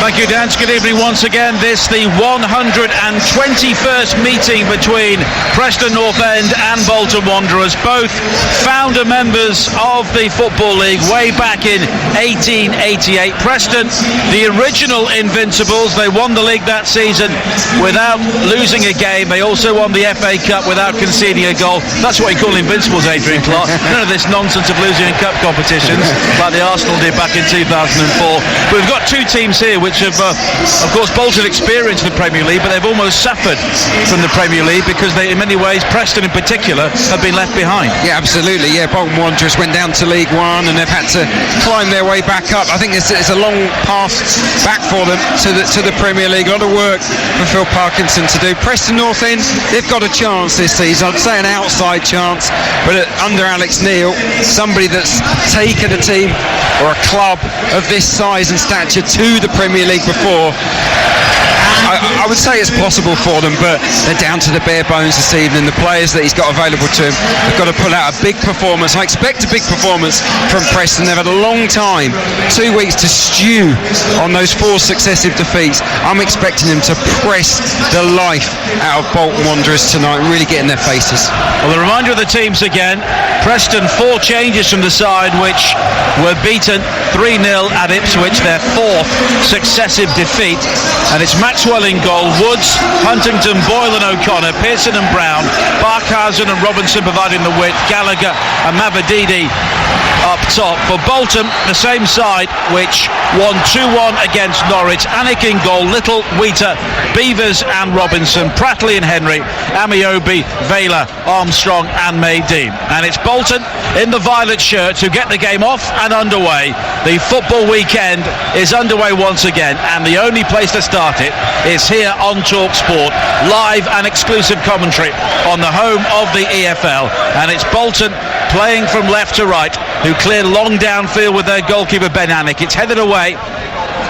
Thank you, Dan. Good evening once again. This the 121st meeting between Preston North End and Bolton Wanderers, both founder members of the Football League way back in 1888. Preston, the original Invincibles, they won the league that season without losing a game. They also won the FA Cup without conceding a goal. That's what you call Invincibles, Adrian Clark. None of this nonsense of losing in cup competitions like the Arsenal did back in 2004. But we've got two teams here which have, of course, Bolton experienced the Premier League, but they've almost suffered from the Premier League because they, in many ways, Preston in particular, have been left behind. Yeah, absolutely. Yeah, Bolton Wanderers went down to League One and they've had to climb their way back up. I think it's a long path back for them to the Premier League. A lot of work for Phil Parkinson to do. Preston North End, they've got a chance this season. I'd say an outside chance, but under Alex Neil, somebody that's taken a team or a club of this size and stature to the Premier League before. I would say it's possible for them, but they're down to the bare bones this evening. The players that he's got available to him have got to pull out a big performance. I expect a big performance from Preston. They've had a long time, 2 weeks to stew on those 4 successive defeats. I'm expecting them to press the life out of Bolton Wanderers tonight and really get in their faces. Well, a reminder of the teams again. Preston, 4 changes from the side which were beaten 3-0 at Ipswich, their 4th successive defeat. And it's Maxwell in goal, Woods, Huntington, Boyle and O'Connor, Pearson and Brown, Barkhausen and Robinson providing the width, Gallagher and Mavididi up top. For Bolton, the same side which won 2-1 against Norwich. Anik in goal, Little, Wheater, Beavers and Robinson, Prattley and Henry, Amiobi, Vela, Armstrong and Maydean. And it's Bolton in the violet shirts who get the game off and underway. The football weekend is underway once again, and the only place to start it is here on Talk Sport, live and exclusive commentary on the home of the EFL. And it's Bolton playing from left to right, who clear long downfield with their goalkeeper Ben Anik. It's headed away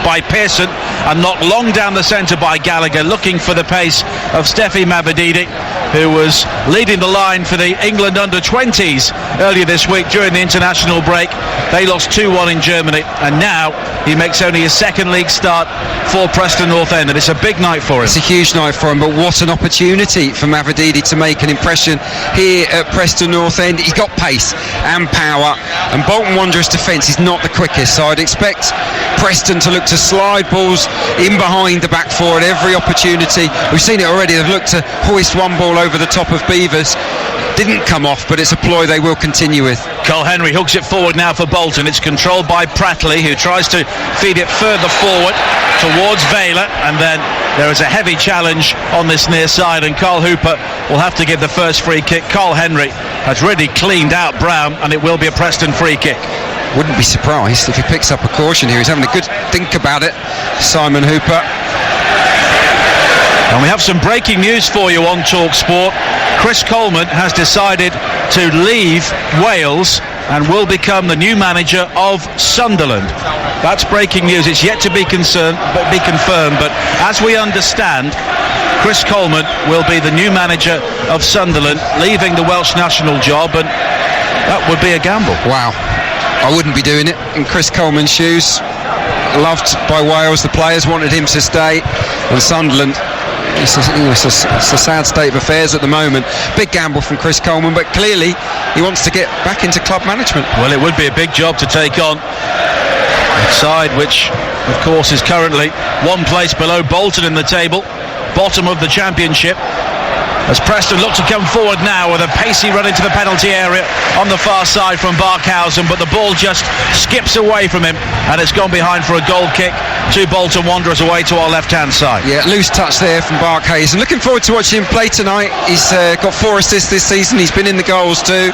by Pearson and knocked long down the centre by Gallagher, looking for the pace of Steffi Mavididi, who was leading the line for the England under-20s earlier this week during the international break. They lost 2-1 in Germany, and now he makes only his second league start for Preston North End, and it's a big night for him. It's a huge night for him, but what an opportunity for Mavididi to make an impression here at Preston North End. He's got pace and power, and Bolton Wanderers' defence is not the quickest, so I'd expect Preston to look to slide balls in behind the back four at every opportunity. We've seen it already. They've looked to hoist one ball over the top of Beavers. Didn't come off, but it's a ploy they will continue with. Cole Henry hooks it forward now for Bolton. It's controlled by Prattley, who tries to feed it further forward towards Vela, and then there is a heavy challenge on this near side, and Carl Hooper will have to give the first free kick. Cole Henry has really cleaned out Brown, and it will be a Preston free kick. Wouldn't be surprised if he picks up a caution here. He's having a good think about it, Simon Hooper. And we have some breaking news for you on Talk Sport. Chris Coleman has decided to leave Wales and will become the new manager of Sunderland. That's breaking news. It's yet to be confirmed, but as we understand, Chris Coleman will be the new manager of Sunderland, leaving the Welsh national job, and that would be a gamble. Wow. I wouldn't be doing it in Chris Coleman's shoes. Loved by Wales, the players wanted him to stay, and Sunderland, it's a sad state of affairs at the moment. Big gamble from Chris Coleman, but clearly he wants to get back into club management. Well, it would be a big job to take on a side which, of course, is currently one place below Bolton in the table, bottom of the Championship. As Preston look to come forward now with a pacey run into the penalty area on the far side from Barkhausen, but the ball just skips away from him and it's gone behind for a goal kick to Bolton Wanderers away to our left-hand side. Yeah, loose touch there from Barkhausen. Looking forward to watching him play tonight. He's got 4 assists this season. He's been in the goals too.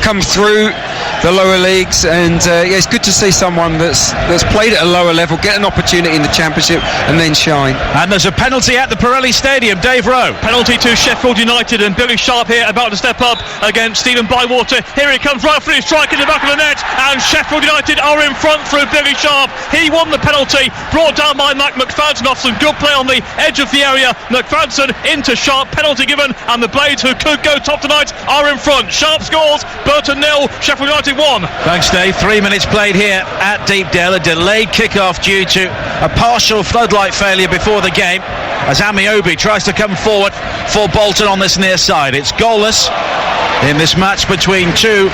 Come through the lower leagues, and it's good to see someone that's played at a lower level get an opportunity in the Championship and then shine. And there's a penalty at the Pirelli Stadium. Dave Rowe. Penalty to Sheffield United, and Billy Sharp here about to step up against Stephen Bywater. Here he comes, right through, strike in the back of the net, and Sheffield United are in front through Billy Sharp. He won the penalty, brought down by Mac McFadden off some good play on the edge of the area. McFadden into Sharp, penalty given, and the Blades, who could go top tonight, are in front. Sharp scores, Burton 0, Sheffield United 1. Thanks, Dave. 3 minutes played here at Deepdale. A delayed kick-off due to a partial floodlight failure before the game as Amiobi tries to come forward for Bolton on this near side. It's goalless in this match between two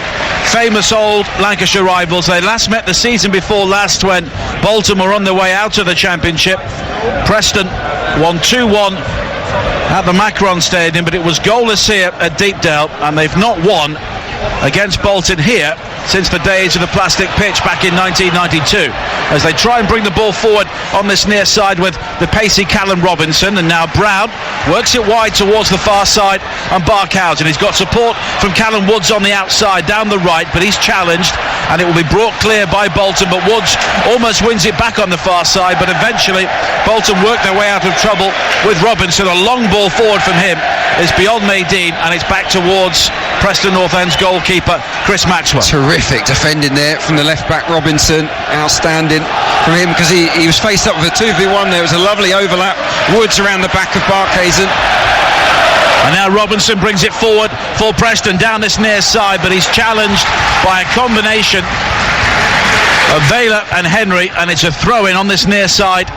famous old Lancashire rivals. They last met the season before last when Bolton were on their way out of the Championship. Preston won 2-1 at the Macron Stadium, but it was goalless here at Deepdale, and they've not won against Bolton here since the days of the plastic pitch back in 1992, as they try and bring the ball forward on this near side with the pacey Callum Robinson, and now Brown works it wide towards the far side and Barkhausen. He's got support from Callum Woods on the outside down the right, but he's challenged and it will be brought clear by Bolton, but Woods almost wins it back on the far side, but eventually Bolton work their way out of trouble with Robinson. A long ball forward from him is beyond Maydean, and it's back towards Preston North End's goalkeeper Chris Maxwell. Terrific defending there from the left back Robinson, outstanding from him, because he was faced up with a 2v1. There was a lovely overlap, Woods around the back of Barkhausen, and now Robinson brings it forward for Preston down this near side, but he's challenged by a combination of Vela and Henry, and it's a throw-in on this near side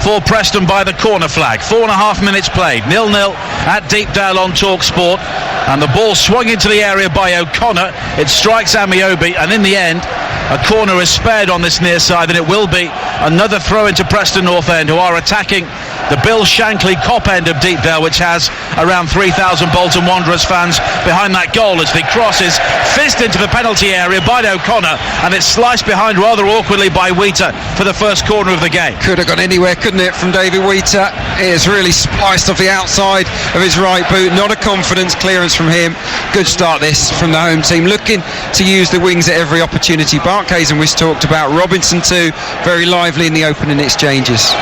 for Preston by the corner flag. 4.5 minutes played, 0-0 at Deepdale on TalkSport, and the ball swung into the area by O'Connor. It strikes Amiobi, and in the end a corner is spared on this near side, and it will be another throw into Preston North End, who are attacking the Bill Shankly Cop end of Deepdale, which has around 3,000 Bolton Wanderers fans behind that goal, as the cross is fizzed into the penalty area by O'Connor, and it's sliced behind rather awkwardly by Wheater for the first corner of the game. Could have gone anywhere, couldn't it, from David Wheater? It is really spliced off the outside of his right boot. Not a confidence clearance from him. Good start this from the home team, looking to use the wings at every opportunity. Barkhausen, we talked about, Robinson too, very lively in the opening exchanges.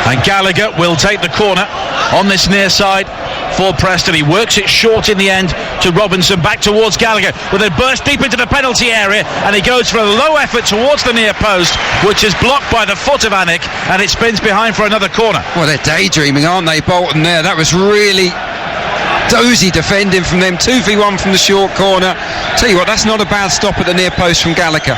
And Gallagher will take the corner on this near side for Preston. He works it short in the end to Robinson, back towards Gallagher with a burst deep into the penalty area, and he goes for a low effort towards the near post, which is blocked by the foot of Anik, and it spins behind for another corner. Well, they're daydreaming, aren't they, Bolton there? That was really dozy defending from them. 2v1 from the short corner. Tell you what, that's not a bad stop at the near post from Gallagher.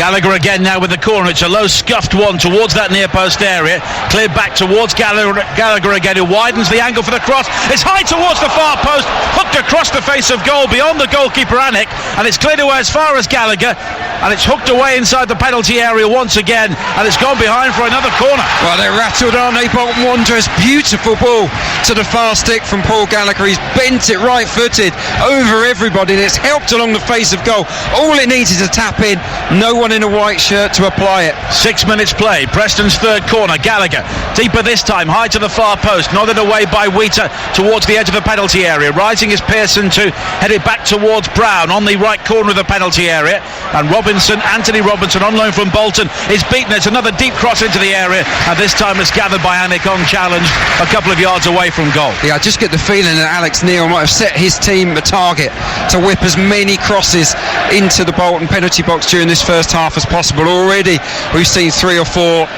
Gallagher again now with the corner. It's a low scuffed one towards that near post area, cleared back towards Gallagher again, who widens the angle for the cross. It's high towards the far post, hooked across the face of goal beyond the goalkeeper Anik, and it's cleared away as far as Gallagher, and it's hooked away inside the penalty area once again, and it's gone behind for another corner. Well, they're rattled, aren't they, Bolton Wanderers? Beautiful ball to the far stick from Paul Gallagher. He's bent it right footed over everybody, and it's helped along the face of goal. All it needs is a tap in, no one in a white shirt to apply it. 6 minutes played, Preston's third corner. Gallagher deeper this time, high to the far post, nodded away by Wheater towards the edge of the penalty area. Rising is Pearson to head it back towards Brown on the right corner of the penalty area, and Anthony Robinson on loan from Bolton is beaten. It's another deep cross into the area, and this time it's gathered by Anik unchallenged a couple of yards away from goal. Yeah, I just get the feeling that Alex Neil might have set his team a target to whip as many crosses into the Bolton penalty box during this first half as possible. Already we've seen 3 or 4,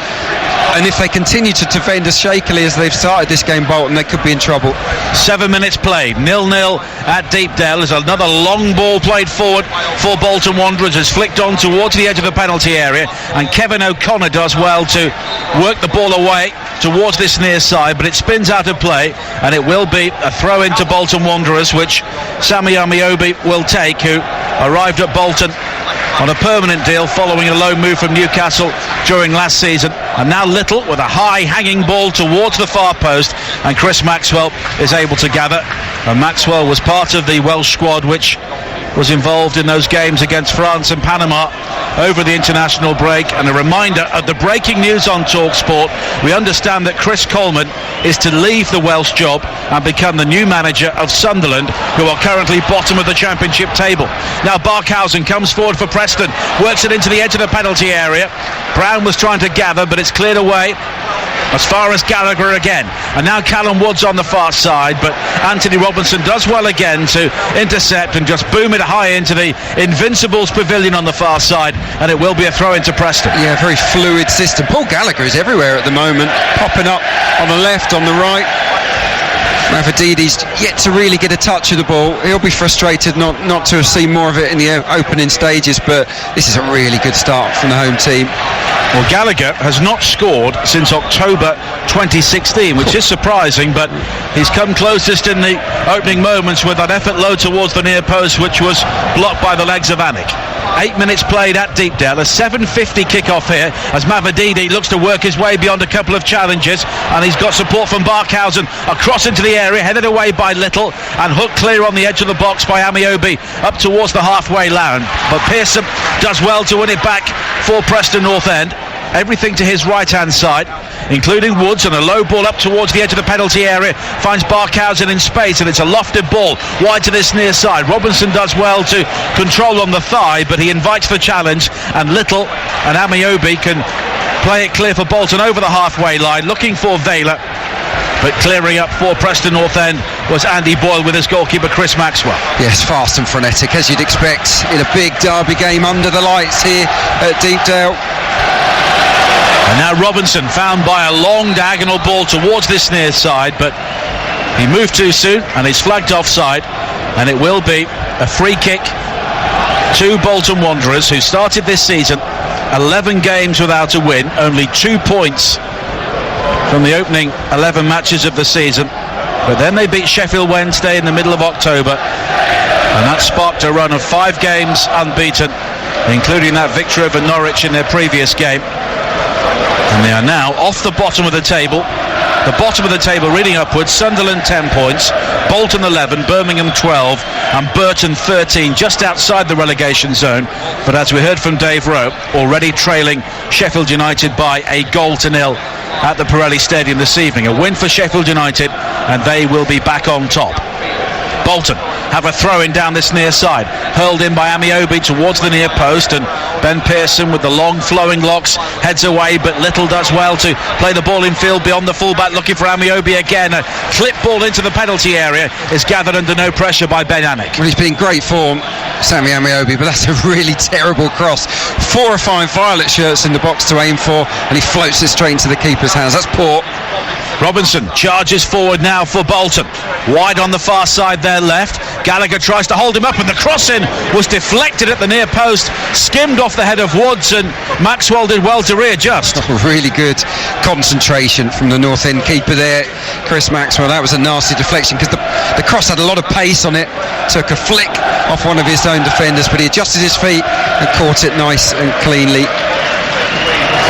and if they continue to defend as shakily as they've started this game, Bolton, they could be in trouble. 7 minutes played, 0-0 at Deepdale. There's another long ball played forward for Bolton Wanderers. It's flicked on towards the edge of the penalty area, and Kevin O'Connor does well to work the ball away towards this near side, but it spins out of play, and it will be a throw into Bolton Wanderers, which Sammy Amiobi will take, who arrived at Bolton on a permanent deal following a loan move from Newcastle during last season. And now Little with a high hanging ball towards the far post, and Chris Maxwell is able to gather. And Maxwell was part of the Welsh squad which was involved in those games against France and Panama over the international break. And a reminder of the breaking news on TalkSport: we understand that Chris Coleman is to leave the Welsh job and become the new manager of Sunderland, who are currently bottom of the championship table. Now Barkhausen comes forward for Preston, works it into the edge of the penalty area. Brown was trying to gather, but it's cleared away as far as Gallagher again, and now Callum Woods on the far side, but Anthony Robinson does well again to intercept and just boom it high into the Invincibles pavilion on the far side, and it will be a throw into Preston. Yeah, very fluid system. Paul Gallagher is everywhere at the moment, popping up on the left, on the right. Mavrididi's yet to really get a touch of the ball. He'll be frustrated not to have seen more of it in the opening stages, but this is a really good start from the home team. Well, Gallagher has not scored since October 2016, which is surprising, but he's come closest in the opening moments with an effort low towards the near post, which was blocked by the legs of Anik. 8 minutes played at Deepdale, a 7:50 kick-off here as Mavrididi looks to work his way beyond a couple of challenges, and he's got support from Barkhausen across into the area, headed away by Little and hooked clear on the edge of the box by Amiobi up towards the halfway line. But Pearson does well to win it back for Preston North End. Everything to his right-hand side, including Woods, and a low ball up towards the edge of the penalty area, finds Barkhausen in space, and it's a lofted ball wide to this near side. Robinson does well to control on the thigh, but he invites the challenge, and Little and Amiobi can play it clear for Bolton over the halfway line, looking for Vela. But clearing up for Preston North End was Andy Boyle with his goalkeeper Chris Maxwell. Yes, fast and frenetic, as you'd expect in a big derby game under the lights here at Deepdale. And now Robinson found by a long diagonal ball towards this near side, but he moved too soon and he's flagged offside, and it will be a free kick to Bolton Wanderers, who started this season 11 games without a win, only 2 points from the opening 11 matches of the season, but then they beat Sheffield Wednesday in the middle of October, and that sparked a run of 5 games unbeaten, including that victory over Norwich in their previous game. And they are now off the bottom of the table. The bottom of the table reading upwards: Sunderland 10 points, Bolton 11, Birmingham 12 and Burton 13, just outside the relegation zone. But as we heard from Dave Rowe, already trailing Sheffield United by a 1-0 at the Pirelli Stadium this evening. A win for Sheffield United and they will be back on top. Bolton have a throw in down this near side, hurled in by Amiobi towards the near post, and Ben Pearson with the long flowing locks heads away, but Little does well to play the ball in field beyond the fullback, looking for Amiobi again. A clip ball into the penalty area is gathered under no pressure by Ben Anik. Well, he's been in great form, Sammy Amiobi, but that's a really terrible cross. 4 or 5 violet shirts in the box to aim for, and he floats it straight into the keeper's hands. That's poor. Robinson charges forward now for Bolton, wide on the far side there left. Gallagher tries to hold him up, and the cross-in was deflected at the near post, skimmed off the head of Woods, and Maxwell did well to readjust. Really good concentration from the North End keeper there, Chris Maxwell. That was a nasty deflection because the cross had a lot of pace on it, took a flick off one of his own defenders, but he adjusted his feet and caught it nice and cleanly.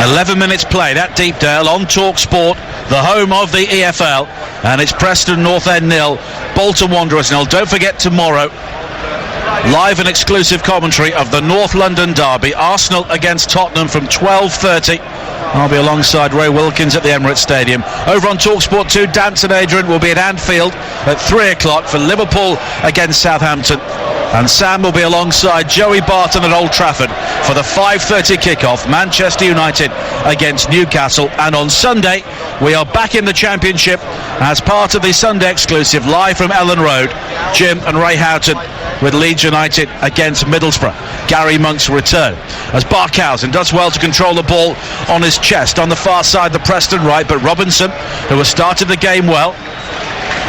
11 minutes played at Deepdale on TalkSport, the home of the EFL, and it's Preston North End 0, Bolton Wanderers 0. Don't forget tomorrow, live and exclusive commentary of the North London derby, Arsenal against Tottenham from 12:30. I'll be alongside Ray Wilkins at the Emirates Stadium. Over on TalkSport 2, Dance and Adrian will be at Anfield at 3 o'clock for Liverpool against Southampton. And Sam will be alongside Joey Barton at Old Trafford for the 5:30 kickoff, Manchester United against Newcastle. And on Sunday, we are back in the Championship as part of the Sunday exclusive, live from Ellen Road, Jim and Ray Houghton with Leeds United against Middlesbrough. Gary Monk's return as Barkhausen does well to control the ball on his chest. On the far side, the Preston right, but Robinson, who has started the game well,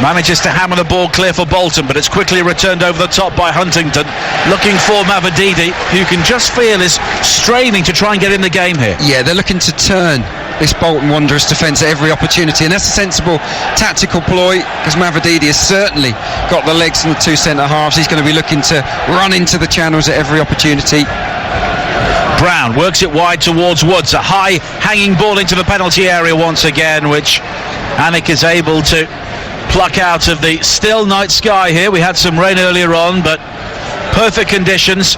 manages to hammer the ball clear for Bolton, but it's quickly returned over the top by Huntington, looking for Mavrididi, who you can just feel is straining to try and get in the game here. Yeah, they're looking to turn this Bolton Wanderers defence at every opportunity, and that's a sensible tactical ploy because Mavrididi has certainly got the legs and the 2 centre halves. He's going to be looking to run into the channels at every opportunity. Brown works it wide towards Woods, a high hanging ball into the penalty area once again, which Anik is able to pluck out of the still night sky here. We had some rain earlier on, but perfect conditions,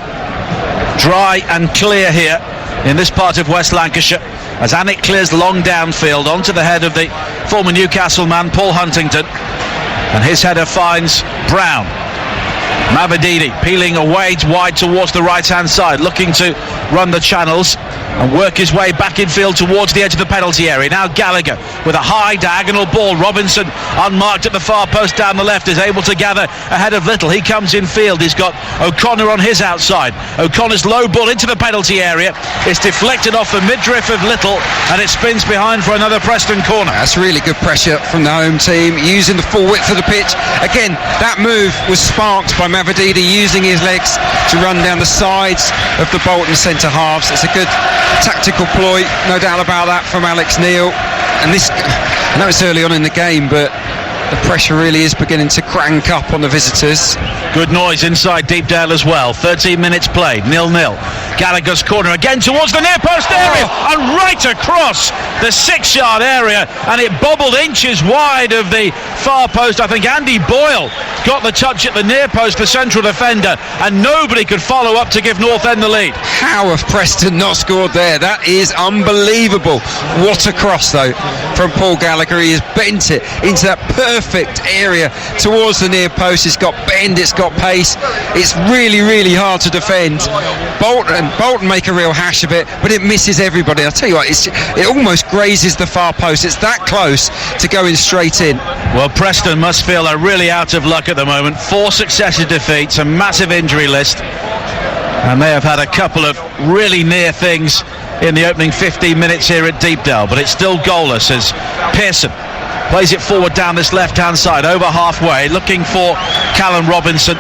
dry and clear here in this part of West Lancashire, as Anik clears long downfield onto the head of the former Newcastle man Paul Huntington, and his header finds Brown. Mavrididi peeling away wide towards the right hand side, looking to run the channels. and work his way back infield towards the edge of the penalty area. Now Gallagher with a high diagonal ball. Robinson, unmarked at the far post down the left, is able to gather ahead of Little. He comes in field. He's got O'Connor on his outside. O'Connor's low ball into the penalty area. It's deflected off the midriff of Little, and it spins behind for another Preston corner. That's really good pressure from the home team, using the full width of the pitch. Again, that move was sparked by Mavididi using his legs to run down the sides of the Bolton centre halves. It's a good tactical ploy, no doubt about that, from Alex Neil. And this, I know it's early on in the game, but the pressure really is beginning to crank up on the visitors. Good noise inside Deepdale as well. 13 minutes played, 0-0. Gallagher's corner again towards the near post area and right across the 6-yard area, and it bobbled inches wide of the far post. I think Andy Boyle got the touch at the near post, the central defender, and nobody could follow up to give North End the lead. How have Preston not scored there? That is unbelievable. What a cross though from Paul Gallagher. He has bent it into that perfect area towards the near post. It's got bend, it's got pace. It's really, really hard to defend. Bolton make a real hash of it, but it misses everybody. I'll tell you what, it almost grazes the far post. It's that close to going straight in. Well, Preston must feel they're really out of luck at the moment. 4 successive defeats, a massive injury list, and they have had a couple of really near things in the opening 15 minutes here at Deepdale, but it's still goalless as Pearson plays it forward down this left-hand side, over halfway, looking for Callum Robinson.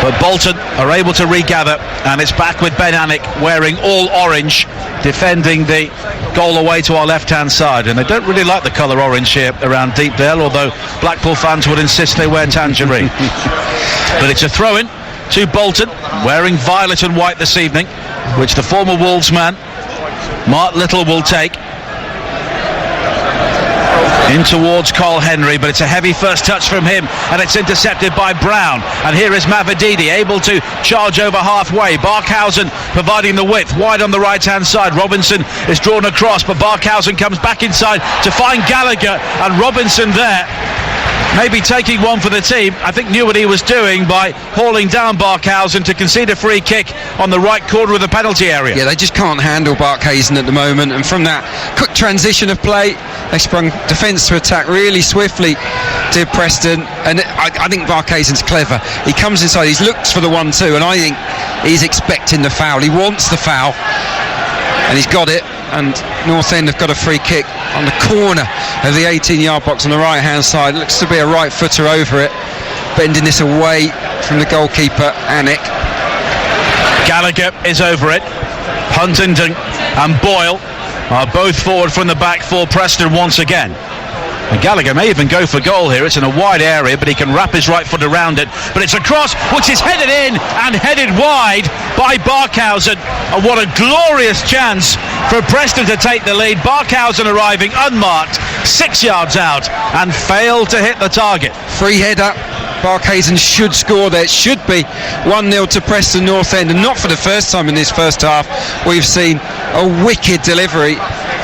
But Bolton are able to regather, and it's back with Ben Alnwick wearing all orange, defending the goal away to our left-hand side. And they don't really like the colour orange here around Deepdale, although Blackpool fans would insist they wear tangerine. But it's a throw-in to Bolton, wearing violet and white this evening, which the former Wolves man, Mark Little, will take. In towards Cole Henry, but it's a heavy first touch from him, and it's intercepted by Brown. And here is Mavididi able to charge over halfway. Barkhausen providing the width wide on the right hand side. Robinson is drawn across, but Barkhausen comes back inside to find Gallagher, and Robinson there maybe taking one for the team. I think knew what he was doing by hauling down Barkhausen to concede a free kick on the right corner of the penalty area. Yeah, they just can't handle Barkhausen at the moment, and from that quick transition of play, they sprung defence to attack really swiftly to Preston. And I think Barkhausen's clever. He comes inside, he looks for the 1-2, and I think he's expecting the foul. He wants the foul, and he's got it. And North End have got a free kick on the corner of the 18-yard box on the right hand side. Looks to be a right footer over it, bending this away from the goalkeeper Alnwick. Gallagher is over it. Huntington and Boyle are both forward from the back for Preston once again. And Gallagher may even go for goal here. It's in a wide area, but he can wrap his right foot around it. But it's a cross which is headed in and headed wide by Barkhausen. And what a glorious chance for Preston to take the lead. Barkhausen arriving unmarked, 6 yards out, and failed to hit the target. Free header. Barkhausen should score there. It should be 1-0 to Preston North End, and not for the first time in this first half we've seen a wicked delivery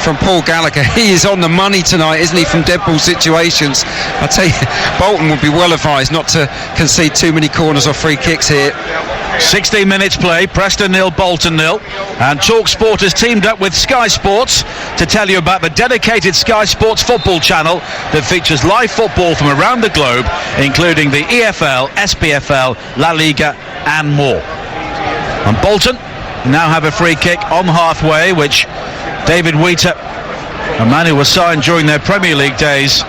from Paul Gallagher. He is on the money tonight, isn't he, from dead ball situations. I tell you, Bolton would be well advised not to concede too many corners or free kicks here. 16 minutes play, Preston 0, Bolton 0, and TalkSport has teamed up with Sky Sports to tell you about the dedicated Sky Sports football channel that features live football from around the globe, including the EFL, SPFL, La Liga and more. And Bolton now have a free kick on halfway, which David Wheater, a man who was signed during their Premier League days,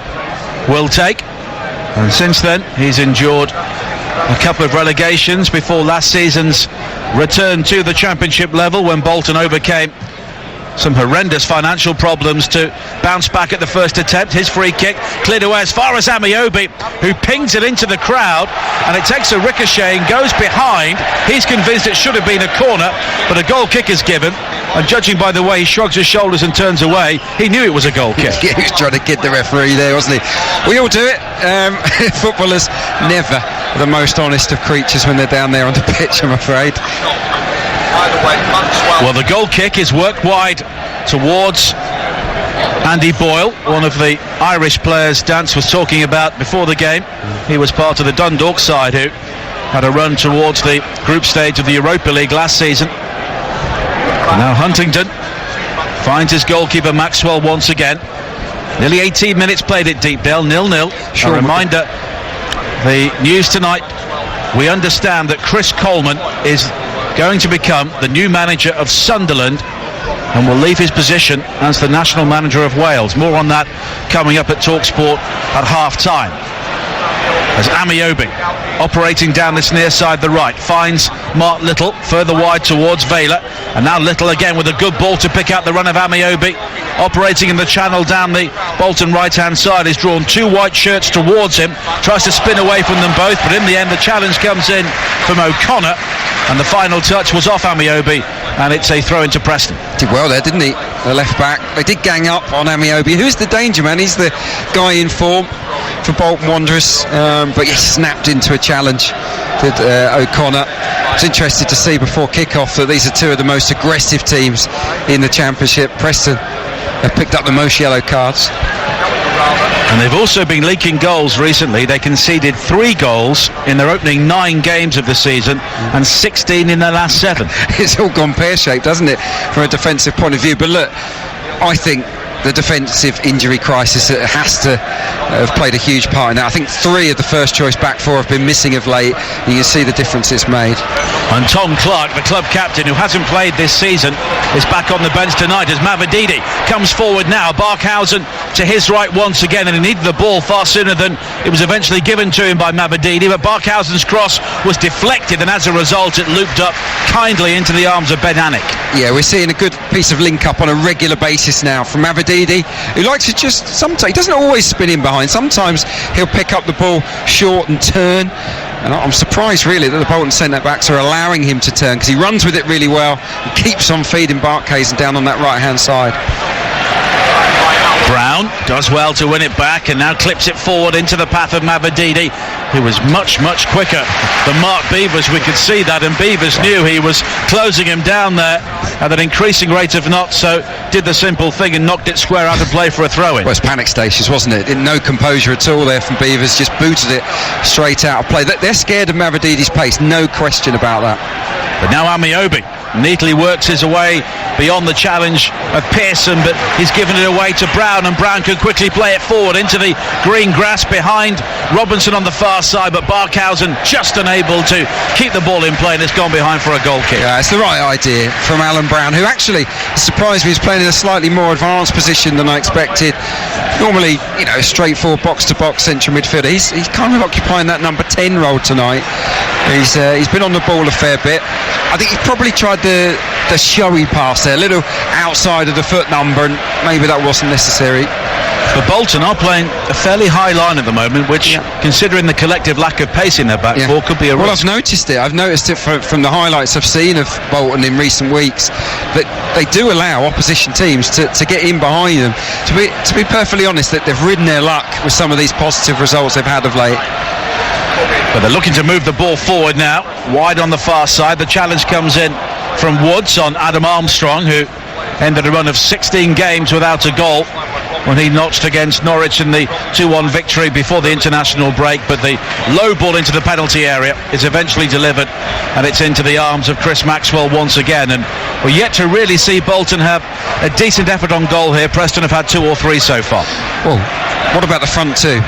will take. And since then he's endured a couple of relegations before last season's return to the Championship level, when Bolton overcame some horrendous financial problems to bounce back at the first attempt. His free kick cleared away as far as Amiobi, who pings it into the crowd, and it takes a ricochet and goes behind. He's convinced it should have been a corner, but a goal kick is given, and judging by the way he shrugs his shoulders and turns away, he knew it was a goal kick. He was trying to kid the referee there, wasn't he? We all do it. Footballers never the most honest of creatures when they're down there on the pitch, I'm afraid. Well, the goal kick is worked wide towards Andy Boyle, one of the Irish players Dance was talking about before the game. He was part of the Dundalk side who had a run towards the group stage of the Europa League last season. And now Huntington finds his goalkeeper Maxwell once again. Nearly 18 minutes played at Deepdale, 0-0. A reminder, the news tonight, we understand that Chris Coleman is going to become the new manager of Sunderland and will leave his position as the national manager of Wales. More on that coming up at TalkSport at half-time. As Amiobi, operating down this near side, the right, finds Mark Little further wide towards Vela, and now Little again with a good ball to pick out the run of Amiobi, operating in the channel down the Bolton right-hand side. He's drawn two white shirts towards him, tries to spin away from them both, but in the end the challenge comes in from O'Connor, and the final touch was off Amiobi, and it's a throw into Preston. Did well there, didn't he? The left back. They did gang up on Amiobi. Who's the danger man? He's the guy in form for Bolton Wanderers, but he snapped into a challenge. Did O'Connor. I was interested to see before kick-off that these are two of the most aggressive teams in the Championship. Preston have picked up the most yellow cards. And they've also been leaking goals recently. They conceded 3 goals in their opening 9 games of the season and 16 in their last 7. It's all gone pear-shaped, hasn't it, from a defensive point of view? But look, I think the defensive injury crisis has to have played a huge part in that. I think 3 of the first choice back 4 have been missing of late. You can see the difference it's made. And Tom Clark, the club captain who hasn't played this season, is back on the bench tonight as Mavididi comes forward now. Barkhausen to his right once again, and he needed the ball far sooner than it was eventually given to him by Mavididi, but Barkhausen's cross was deflected, and as a result it looped up kindly into the arms of Ben Anik. Yeah, we're seeing a good piece of link-up on a regular basis now from Mavididi, who likes to just, sometimes, he doesn't always spin in behind, sometimes he'll pick up the ball short and turn, and I'm surprised really that the Bolton centre-backs are allowing him to turn, because he runs with it really well and keeps on feeding Barkhausen down on that right-hand side. Brown does well to win it back and now clips it forward into the path of Mavididi, who was much quicker than Mark Beevers. We could see that, and Beevers knew he was closing him down there at an increasing rate of knots, so did the simple thing and knocked it square out of play for a throw-in. Well, it's panic stations, wasn't it? No composure at all there from Beevers, just booted it straight out of play. They're scared of Mavididi's pace, no question about that. But now Amiobi neatly works his way beyond the challenge of Pearson, but he's given it away to Brown, and Brown can quickly play it forward into the green grass behind Robinson on the far side, but Barkhausen just unable to keep the ball in play, and it's gone behind for a goal kick. Yeah, it's the right idea from Alan Brown, who actually surprised me. He's playing in a slightly more advanced position than I expected. Normally, you know, straightforward box-to-box central midfielder. He's kind of occupying that number 10 role tonight. He's been on the ball a fair bit. I think he probably tried the showy pass there, a little outside of the foot number, and maybe that wasn't necessary. But Bolton are playing a fairly high line at the moment, which, considering the collective lack of pace in their back four, could be a risk. Well, I've noticed it from the highlights I've seen of Bolton in recent weeks, that they do allow opposition teams to get in behind them. To be perfectly honest, that they've ridden their luck with some of these positive results they've had of late. But they're looking to move the ball forward now, wide on the far side. The challenge comes in from Woods on Adam Armstrong, who ended a run of 16 games without a goal when he notched against Norwich in the 2-1 victory before the international break. But the low ball into the penalty area is eventually delivered, and it's into the arms of Chris Maxwell once again. And we're yet to really see Bolton have a decent effort on goal here. Preston have had 2 or 3 so far. Well, what about the front two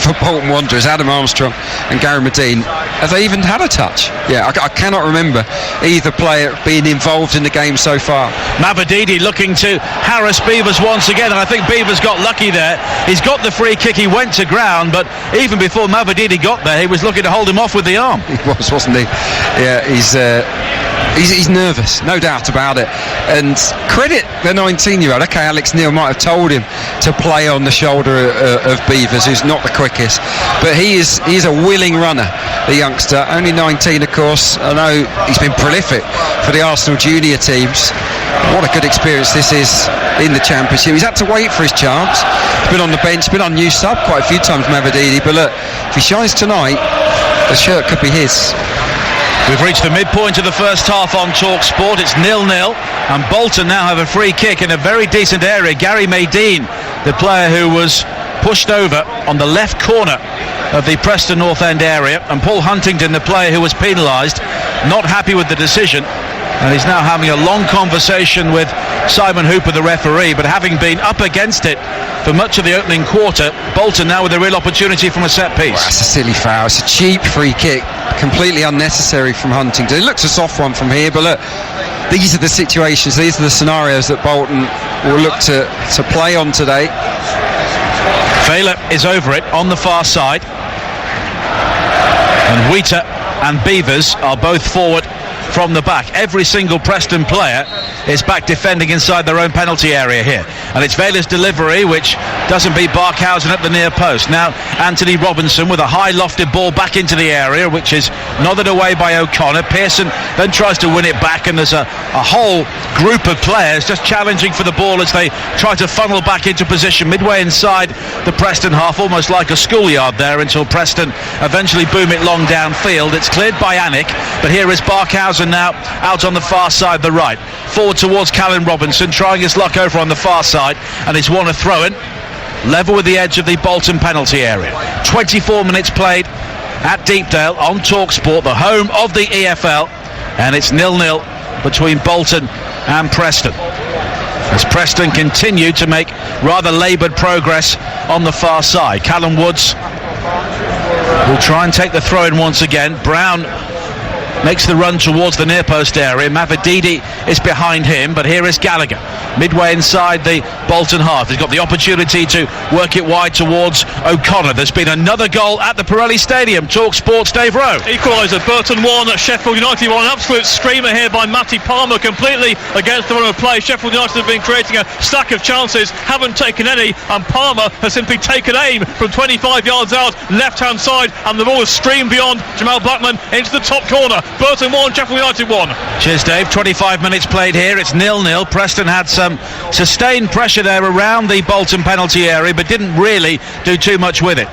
for Bolton Wanderers, Adam Armstrong and Gary Medine? Have they even had a touch? Yeah, I cannot remember either player being involved in the game so far. Mavididi looking to harass Beevers once again, and I think Beevers got lucky there. He's got the free kick, he went to ground, but even before Mavididi got there, he was looking to hold him off with the arm. He was, wasn't he? Yeah, he's nervous, no doubt about it. And credit the 19-year-old. Okay, Alex Neil might have told him to play on the shoulder of Beevers, who's not the quickest, but he's a willing runner, the youngster. Only 19, of course. I know he's been prolific for the Arsenal junior teams. What a good experience this is in the Championship. He's had to wait for his chance. He's been on the bench, been unused sub quite a few times, Mavididi, but look, if he shines tonight, the shirt could be his. We've reached the midpoint of the first half on TalkSport. It's 0-0, and Bolton now have a free kick in a very decent area. Gary Medine, the player who was pushed over on the left corner of the Preston North End area, and Paul Huntington, the player who was penalised, not happy with the decision, And he's now having a long conversation with Simon Hooper, the referee, but having been up against it for much of the opening quarter, Bolton now with a real opportunity from a set piece. Well, that's a silly foul. It's a cheap free kick, completely unnecessary from Huntington. It looks a soft one from here, but look, these are the situations, these are the scenarios that Bolton will look to play on today. Vela is over it on the far side, and Wheater and Beavers are both forward from the back. Every single Preston player is back defending inside their own penalty area here, and it's Vela's delivery which doesn't beat Barkhausen at the near post. Now Anthony Robinson with a high lofted ball back into the area, which is nodded away by O'Connor. Pearson then tries to win it back, and there's a whole group of players just challenging for the ball as they try to funnel back into position midway inside the Preston half, almost like a schoolyard there, until Preston eventually boom it long downfield. It's cleared by Anik, but here is Barkhausen now out on the far side, the right, forward towards Callum Robinson, trying his luck over on the far side, and he's won a throw-in level with the edge of the Bolton penalty area. 24 minutes played at Deepdale on TalkSport, the home of the EFL, and it's 0-0 between Bolton and Preston, as Preston continue to make rather laboured progress on the far side. Callum Woods will try and take the throw-in once again. Brown makes the run towards the near post area. Mavididi is behind him, but here is Gallagher midway inside the Bolton half. He's got the opportunity to work it wide towards O'Connor. There's been another goal at the Pirelli Stadium. TalkSport's Dave Rowe. Equaliser, Burton 1, Sheffield United 1. An absolute screamer here by Matty Palmer, completely against the run of play. Sheffield United have been creating a stack of chances, haven't taken any, and Palmer has simply taken aim from 25 yards out, left hand side, and the ball has streamed beyond Jamal Blackman into the top corner. Burton 1, Sheffield United 1. Cheers, Dave. 25 minutes played here. It's 0-0. Preston had some sustained pressure there around the Bolton penalty area, but didn't really do too much with it.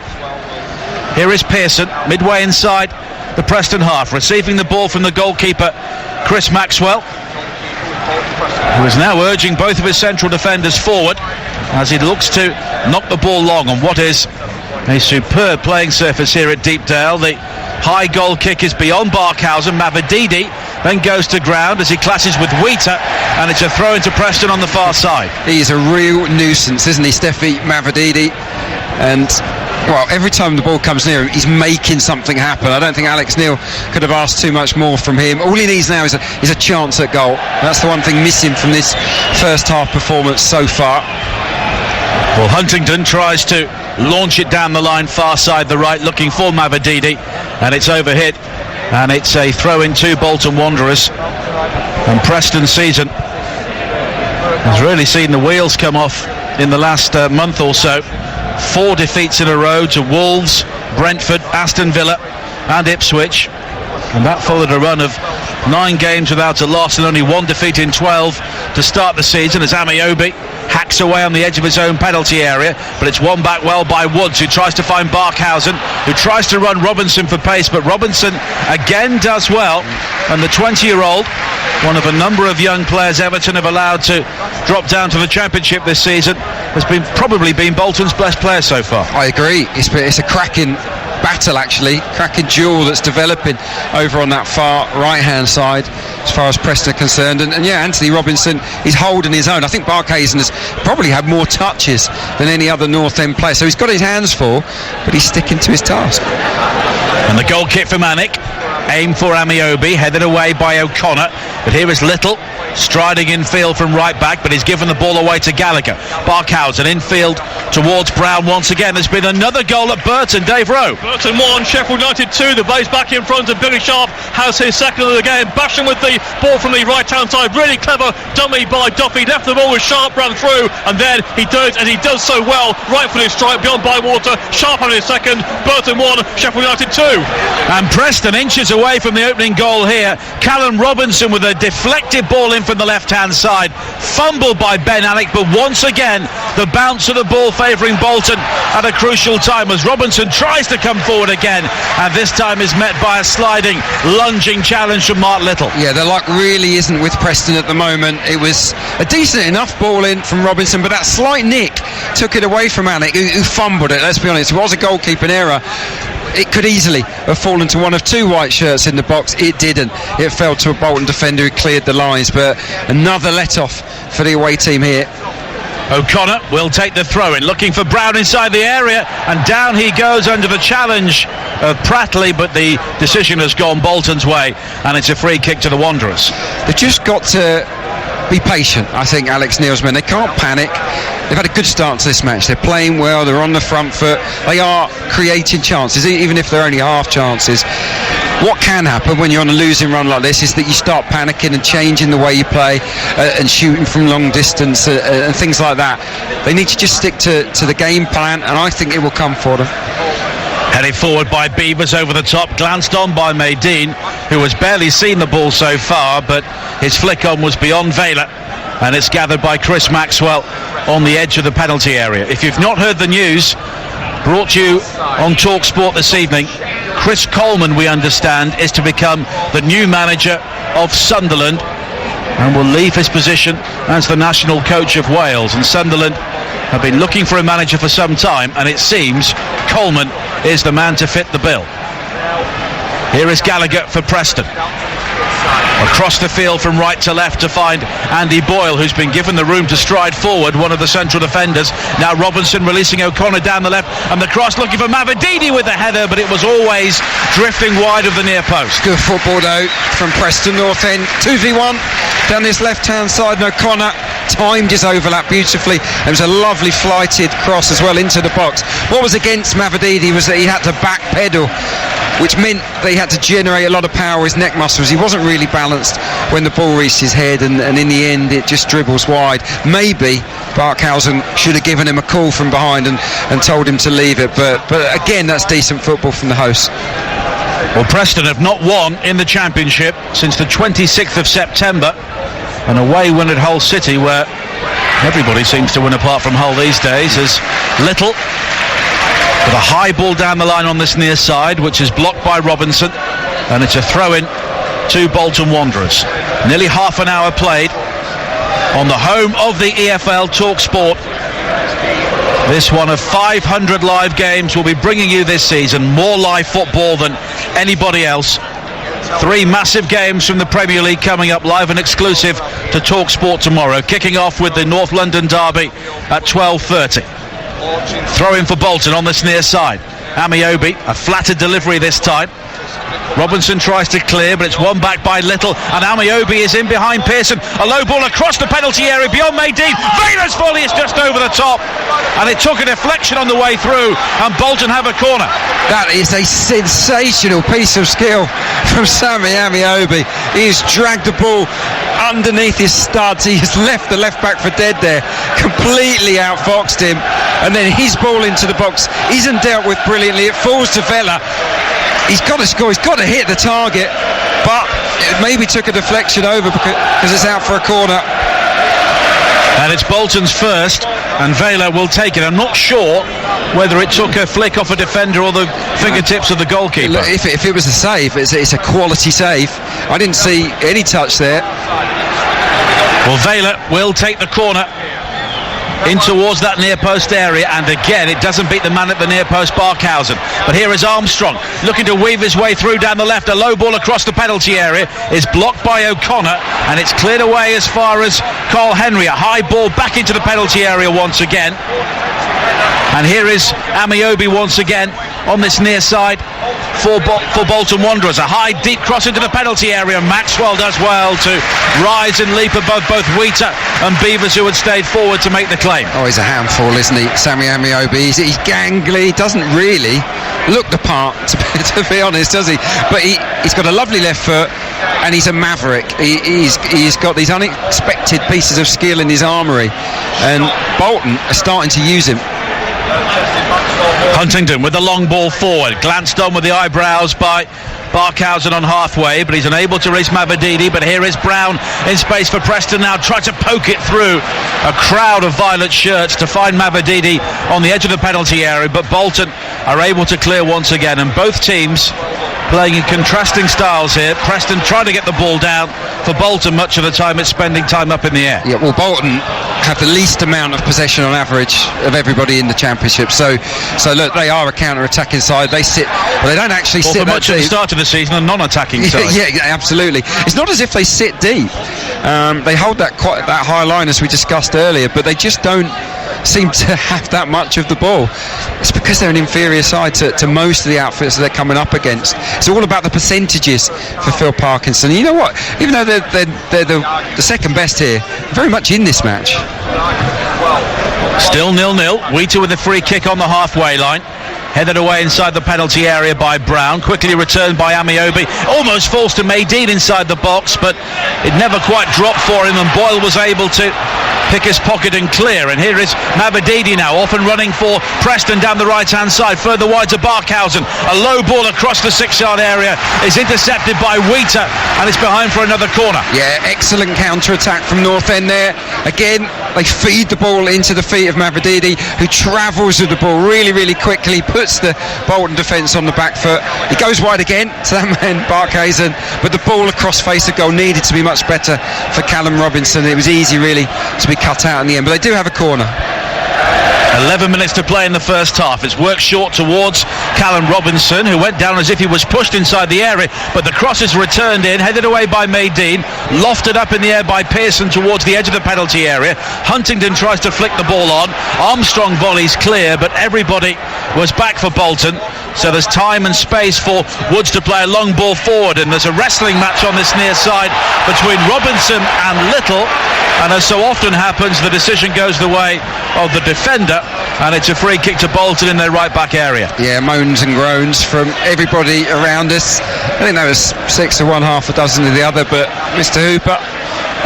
Here is Pearson midway inside the Preston half, receiving the ball from the goalkeeper Chris Maxwell, who is now urging both of his central defenders forward as he looks to knock the ball long on what is a superb playing surface here at Deepdale. The high goal kick is beyond Barkhausen. Mavididi then goes to ground as he clashes with Wheater, and it's a throw into Preston on the far side. He's a real nuisance, isn't he, Steffi Mavididi? And well, every time the ball comes near him, he's making something happen. I don't think Alex Neil could have asked too much more from him. All he needs now is a chance at goal. That's the one thing missing from this first half performance so far. Well, Huntington tries to launch it down the line, far side, the right, looking for Mavididi, and it's overhit, and it's a throw in to Bolton Wanderers. And Preston's season has really seen the wheels come off in the last month or so. 4 defeats in a row to Wolves, Brentford, Aston Villa and Ipswich, and that followed a run of 9 games without a loss and only 1 defeat in 12 to start the season, as Amiobi hacks away on the edge of his own penalty area, but it's won back well by Woods, who tries to find Barkhausen, who tries to run Robinson for pace, but Robinson again does well, and the 20-year-old, one of a number of young players Everton have allowed to drop down to the Championship this season, has probably been Bolton's best player so far. I agree. It's a cracking battle, actually, cracking duel that's developing over on that far right hand side as far as Preston are concerned, and yeah, Anthony Robinson is holding his own. I think Barkhausen has probably had more touches than any other North End player, so he's got his hands full, but he's sticking to his task. And the goal kick from Anik, aim for Amiobi, headed away by O'Connor, but here is Little striding infield from right back, but he's given the ball away to Gallagher. Barkhausen infield towards Brown once again. There's been another goal at Burton. Dave Rowe. Burton 1, Sheffield United 2. The base back in front of Billy Sharp has his second of the game, bashing with the ball from the right hand side. Really clever dummy by Duffy, left the ball with Sharp, ran through, and then he does, and he does so well, right footed strike beyond Bywater. Sharp on his second. Burton 1, Sheffield United 2. And Preston inches away from the opening goal here. Callum Robinson with a deflected ball in from the left hand side, fumbled by Ben Alec, but once again the bounce of the ball favouring Bolton at a crucial time as Robinson tries to come forward again, and this time is met by a sliding, lunging challenge from Mark Little. Yeah, the luck really isn't with Preston at the moment. It was a decent enough ball in from Robinson, but that slight nick took it away from Alec, who fumbled it. Let's be honest, it was a goalkeeping error. it could easily have fallen to one of two white shirts in the box. It didn't. It fell to a Bolton defender who cleared the lines, but another let-off for the away team here. O'Connor will take the throw-in, looking for Brown inside the area, and down he goes under the challenge of Prattley, but the decision has gone Bolton's way, and it's a free kick to the Wanderers. They've just got to be patient, I think, Alex Neil's men. They can't panic. They've had a good start to this match. They're playing well, they're on the front foot, they are creating chances, even if they're only half chances. What can happen when you're on a losing run like this is that you start panicking and changing the way you play and shooting from long distance and things like that. They need to just stick to the game plan, and I think it will come for them. Headed forward by Beavers over the top, glanced on by Maydeen, who has barely seen the ball so far, but his flick on was beyond Vela, and it's gathered by Chris Maxwell on the edge of the penalty area. If you've not heard the news, brought to you on TalkSport this evening, Chris Coleman, we understand, is to become the new manager of Sunderland and will leave his position as the national coach of Wales. And Sunderland have been looking for a manager for some time, and it seems Coleman is the man to fit the bill. Here is Gallagher for Preston. Across the field from right to left to find Andy Boyle, who's been given the room to stride forward, one of the central defenders. Now Robinson releasing O'Connor down the left, and the cross looking for Mavididi with the header, but it was always drifting wide of the near post. Good football though from Preston North End. 2v1 down this left-hand side, and O'Connor timed his overlap beautifully. There was a lovely flighted cross as well into the box. What was against Mavididi was that he had to back pedal, which meant that he had to generate a lot of power with his neck muscles. He wasn't really balanced when the ball reached his head, and in the end it just dribbles wide. Maybe Barkhausen should have given him a call from behind and told him to leave it, but again, that's decent football from the hosts. Well, Preston have not won in the Championship since the 26th of September, an away win at Hull City, where everybody seems to win apart from Hull these days, as Little with a high ball down the line on this near side, which is blocked by Robinson, and it's a throw-in to Bolton Wanderers. Nearly half an hour played on the home of the EFL, TalkSport. This one of 500 live games we'll be bringing you this season, more live football than anybody else. 3 massive games from the Premier League coming up live and exclusive to TalkSport tomorrow, kicking off with the North London derby at 12:30. Throw in for Bolton on this near side. Amiobi, a flattered delivery this time. Robinson tries to clear, but it's won back by Little, and Amiobi is in behind Pearson. A low ball across the penalty area beyond Maydeen. Vela's volley is just over the top, and it took a deflection on the way through, and Bolton have a corner. That is a sensational piece of skill from Sammy Amiobi. He's dragged the ball underneath his studs. He has left the left back for dead there, completely outfoxed him, and then his ball into the box isn't dealt with brilliantly. It falls to Vela. He's got to score, he's got to hit the target, but it maybe took a deflection over because it's out for a corner. And it's Bolton's first, and Vela will take it. I'm not sure whether it took a flick off a defender or the fingertips of the goalkeeper. Look, if it was a save, it's a quality save. I didn't see any touch there. Well, Vela will take the corner in towards that near post area, and again it doesn't beat the man at the near post, Barkhausen. But here is Armstrong looking to weave his way through down the left. A low ball across the penalty area is blocked by O'Connor, and it's cleared away as far as Carl Henry. A high ball back into the penalty area once again, and here is Amiobi once again on this near side for Bolton Wanderers. A high deep cross into the penalty area. Maxwell does well to rise and leap above both Wheater and Beavers, who had stayed forward to make the claim. Oh, he's a handful, isn't he, Sammy Amiobi? He's gangly, doesn't really look the part, to be honest, does he? But he's got a lovely left foot, and he's a maverick. He's got these unexpected pieces of skill in his armoury, and Bolton are starting to use him. Huntington with the long ball forward, glanced on with the eyebrows by Barkhausen on halfway, but he's unable to reach Mavididi. But here is Brown in space for Preston now, try to poke it through a crowd of violet shirts to find Mavididi on the edge of the penalty area, but Bolton are able to clear once again, and both teams playing in contrasting styles here. Preston trying to get the ball down, for Bolton much of the time it's spending time up in the air. Yeah, well, Bolton have the least amount of possession on average of everybody in the Championship. So look, they are a counter-attacking side. They sit, but they don't actually sit for much that at the deep. start of the season, a non-attacking side. Yeah, absolutely. It's not as if they sit deep. They hold that high line as we discussed earlier, but they just don't seem to have that much of the ball. It's because they're an inferior side to most of the outfits that they're coming up against. It's all about the percentages for Phil Parkinson. You know what? Even though they're the second best here, very much in this match. Still 0-0. Wheater with a free kick on the halfway line. Headed away inside the penalty area by Brown, quickly returned by Amiobi, almost falls to Maydean inside the box, but it never quite dropped for him, and Boyle was able to pick his pocket and clear. And here is Mavididi now, off and running for Preston down the right hand side, further wide to Barkhausen. A low ball across the 6-yard area is intercepted by Wheater, and it's behind for another corner. Yeah, excellent counter-attack from North End there. Again, they feed the ball into the feet of Mavididi, who travels with the ball really, really quickly, puts the Bolton defence on the back foot. He goes wide again to that man Barkhausen, but the ball across face of goal needed to be much better for Callum Robinson. It was easy really to be cut out in the end, but they do have a corner. 11 minutes to play in the first half. It's worked short towards Callum Robinson, who went down as if he was pushed inside the area, but the cross is returned in, headed away by Maydean, lofted up in the air by Pearson towards the edge of the penalty area. Huntington tries to flick the ball on. Armstrong volleys clear, but everybody was back for Bolton. So there's time and space for Woods to play a long ball forward, and there's a wrestling match on this near side between Robinson and Little, and as so often happens, the decision goes the way of the defender, and it's a free kick to Bolton in their right back area. Yeah, moans and groans from everybody around us. I think that was 6 of one, half a dozen of the other, but Mr. Hooper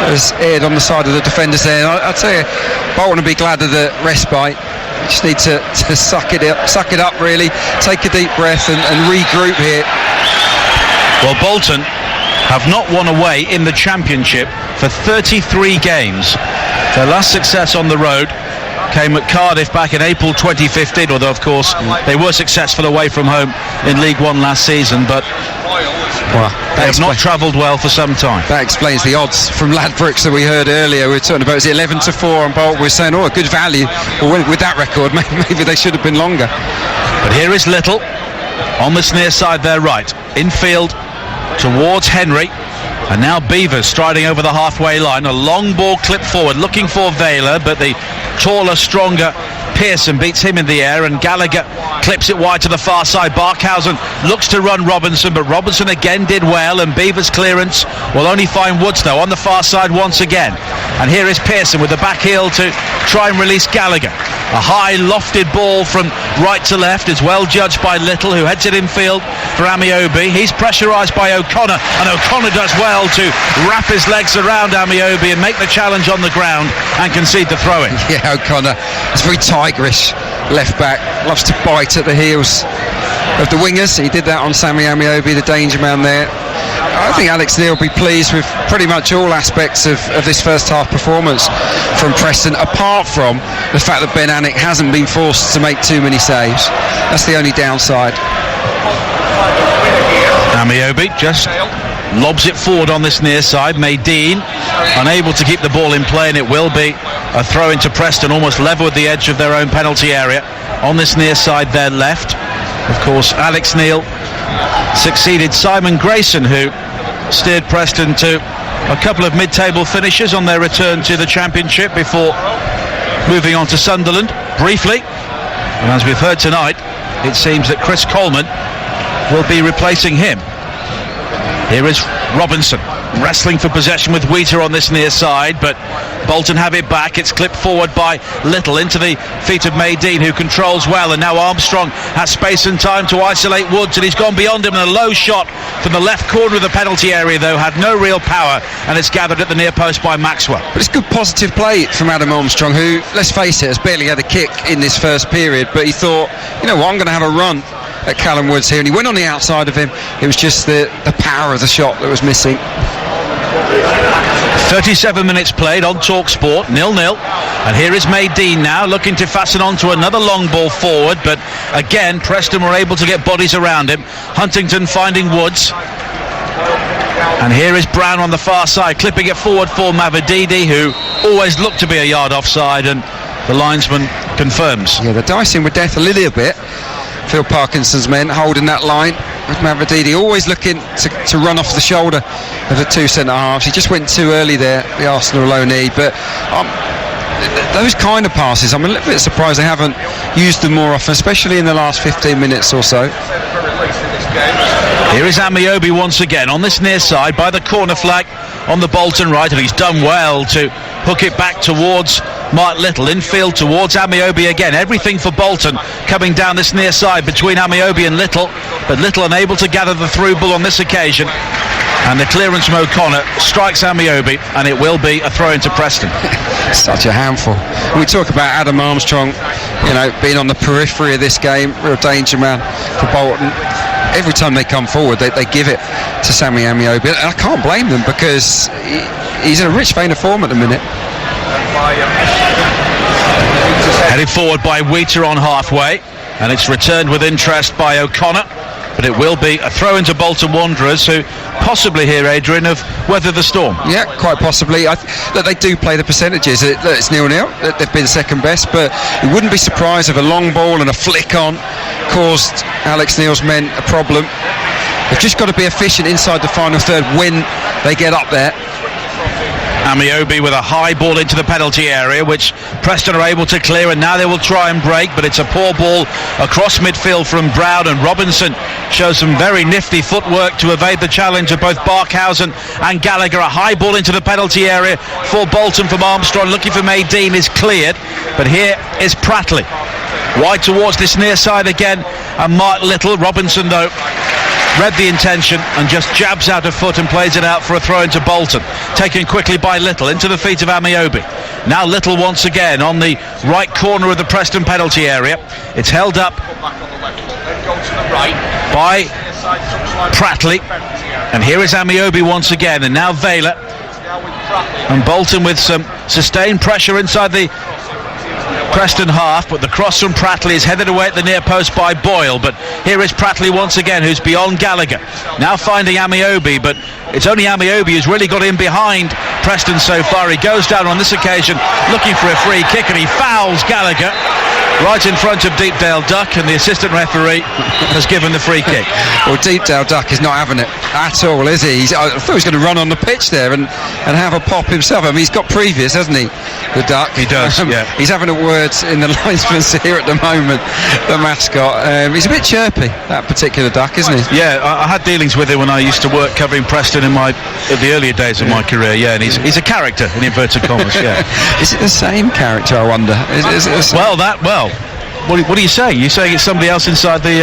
has aired on the side of the defenders there. I'll tell you, Bolton will be glad of the respite. Just need to suck it up really, take a deep breath and regroup here. Well, Bolton have not won away in the Championship for 33 games. Their last success on the road came at Cardiff back in April 2015, although of course they were successful away from home in League One last season, but they have not travelled well for some time. That explains the odds from Ladbrokes that we heard earlier. We were talking about, was it 11-4 on Bolton? We're saying, a good value. Well, with that record, maybe they should have been longer. But here is Little on this near side there right, infield towards Henry, and now Beavers striding over the halfway line. A long ball clipped forward looking for Vela, but the taller, stronger Pearson beats him in the air, and Gallagher clips it wide to the far side. Barkhausen looks to run Robinson, but Robinson again did well, and Beavers' clearance will only find Woods though on the far side once again. And here is Pearson with the back heel to try and release Gallagher. A high lofted ball from right to left is well judged by Little, who heads it infield for Amiobi. He's pressurised by O'Connor, and O'Connor does well to wrap his legs around Amiobi and make the challenge on the ground and concede the throw-in. Yeah, O'Connor, it's very tigerish left back, loves to bite at the heels of the wingers. He did that on Sammy Amiobi, the danger man there. I think Alex Neil will be pleased with pretty much all aspects of this first half performance from Preston, apart from the fact that Ben Anick hasn't been forced to make too many saves. That's the only downside. Amiobi just lobs it forward on this near side. Maydean unable to keep the ball in play, and it will be a throw into Preston, almost level with the edge of their own penalty area on this near side there left. Of course, Alex Neil succeeded Simon Grayson, who steered Preston to a couple of mid-table finishes on their return to the Championship before moving on to Sunderland briefly. And as we've heard tonight, it seems that Chris Coleman will be replacing him. Here is Robinson wrestling for possession with Wheater on this near side, but Bolton have it back. It's clipped forward by Little into the feet of Maydean, who controls well, and now Armstrong has space and time to isolate Woods, and he's gone beyond him, and a low shot from the left corner of the penalty area though had no real power, and it's gathered at the near post by Maxwell. But it's good positive play from Adam Armstrong, who, let's face it, has barely had a kick in this first period, but he thought, you know what, I'm going to have a run at Callum Woods here, and he went on the outside of him. It was just the power of the shot that was missing. 37 minutes played on TalkSport, 0-0, and here is Maydean now looking to fasten on to another long ball forward, but again Preston were able to get bodies around him. Huntington finding Woods, and here is Brown on the far side clipping it forward for Mavididi, who always looked to be a yard offside, and the linesman confirms. Yeah, they're dicing with death a little bit. Phil Parkinson's men holding that line with Mavididi, always looking to run off the shoulder of the two centre-halves. He just went too early there, the Arsenal low knee, but those kind of passes, I'm a little bit surprised they haven't used them more often, especially in the last 15 minutes or so. Here is Amiobi once again on this near side by the corner flag on the Bolton right, and he's done well to hook it back towards Mark Little, infield towards Amiobi again. Everything for Bolton coming down this near side between Amiobi and Little, but Little unable to gather the through ball on this occasion, and the clearance from O'Connor strikes Amiobi, and it will be a throw into Preston. Such a handful. We talk about Adam Armstrong, being on the periphery of this game, real danger man for Bolton. Every time they come forward, they give it to Sammy Amiobi, and I can't blame them because he's in a rich vein of form at the minute. Headed forward by Wheater on halfway, and it's returned with interest by O'Connor, but it will be a throw into Bolton Wanderers, who possibly here, Adrian, have weathered the storm. Yeah, quite possibly. That they do play the percentages. It's 0-0. They've been second best, but you wouldn't be surprised if a long ball and a flick on caused Alex Neil's men a problem. They've just got to be efficient inside the final third when they get up there. Amiobi with a high ball into the penalty area, which Preston are able to clear, and now they will try and break, but it's a poor ball across midfield from Brown, and Robinson shows some very nifty footwork to evade the challenge of both Barkhausen and Gallagher. A high ball into the penalty area for Bolton from Armstrong, looking for Maydean, is cleared, but here is Pratley wide towards this near side again, and Mark Little. Robinson though read the intention and just jabs out a foot and plays it out for a throw into Bolton, taken quickly by Little into the feet of Amiobi. Now Little once again on the right corner of the Preston penalty area. It's held up by Pratley, and here is Amiobi once again, and now Vela, and Bolton with some sustained pressure inside the Preston half, but the cross from Pratley is headed away at the near post by Boyle, but here is Pratley once again, who's beyond Gallagher, now finding Amiobi, but it's only Amiobi who's really got in behind Preston so far. He goes down on this occasion looking for a free kick, and he fouls Gallagher right in front of Deepdale Duck, and the assistant referee has given the free kick. Well, Deepdale Duck is not having it at all, is he? I thought he was going to run on the pitch there and have a pop himself. I mean, he's got previous, hasn't he, the Duck? He does, yeah. He's having a word in the linesman's ear at the moment, the mascot. He's a bit chirpy, that particular Duck, isn't he? Yeah, I had dealings with him when I used to work covering Preston in the earlier days of my career, yeah, and he's a character, in inverted commas, yeah. Is it the same character, I wonder? Is it the same? What are you saying? You're saying it's somebody else inside the...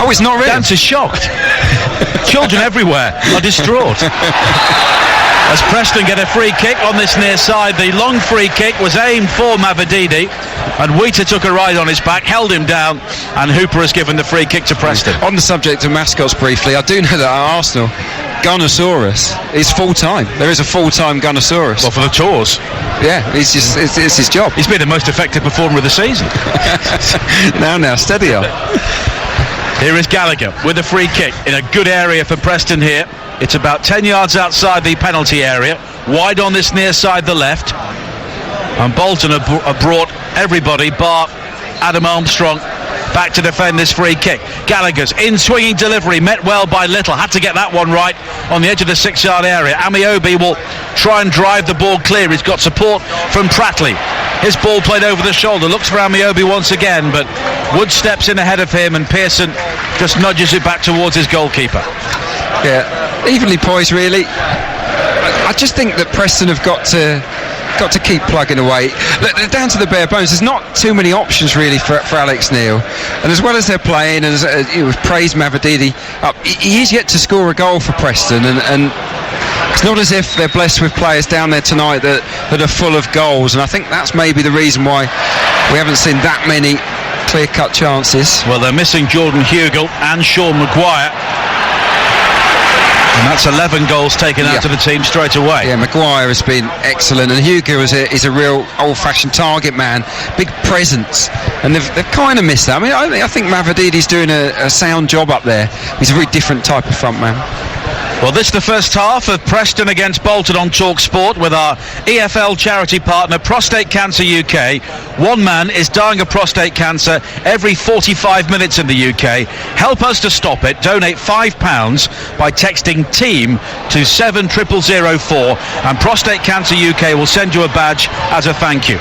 Oh, it's not real. Dance is shocked. Children everywhere are distraught. As Preston get a free kick on this near side, the long free kick was aimed for Mavididi, and Wheater took a ride on his back, held him down, and Hooper has given the free kick to Preston. On the subject of mascots briefly, I do know that at Arsenal, Gunnosaurus is full-time. There is a full-time Gunnosaurus. Well, for the tours. Yeah, it's his job. He's been the most effective performer of the season. Now, steady up. Here is Gallagher with a free kick in a good area for Preston here. It's about 10 yards outside the penalty area, wide on this near side, the left. And Bolton have brought everybody bar Adam Armstrong back to defend this free kick. Gallagher's in-swinging delivery, met well by Little, had to get that one right on the edge of the 6-yard area. Amiobi will try and drive the ball clear. He's got support from Pratley. His ball played over the shoulder, looks for Amiobi once again, but Wood steps in ahead of him, and Pearson just nudges it back towards his goalkeeper. Yeah, evenly poised really. I just think that Preston have got to keep plugging away. They're down to the bare bones. There's not too many options really for Alex Neil, and as well as they're playing, and we've praised Mavididi up, he is yet to score a goal for Preston, and it's not as if they're blessed with players down there tonight that are full of goals, and I think that's maybe the reason why we haven't seen that many clear-cut chances. Well, they're missing Jordan Hugel and Sean Maguire, and that's 11 goals taken out of the team straight away. Yeah, Maguire has been excellent, and Hugo is a real old-fashioned target man, big presence, and they've kind of missed that. I mean, I think Mavididi's doing a sound job up there. He's a very different type of front man. Well, this is the first half of Preston against Bolton on Talk Sport with our EFL charity partner Prostate Cancer UK. One man is dying of prostate cancer every 45 minutes in the UK. Help us to stop it. Donate £5 by texting TEAM to 70004 and Prostate Cancer UK will send you a badge as a thank you.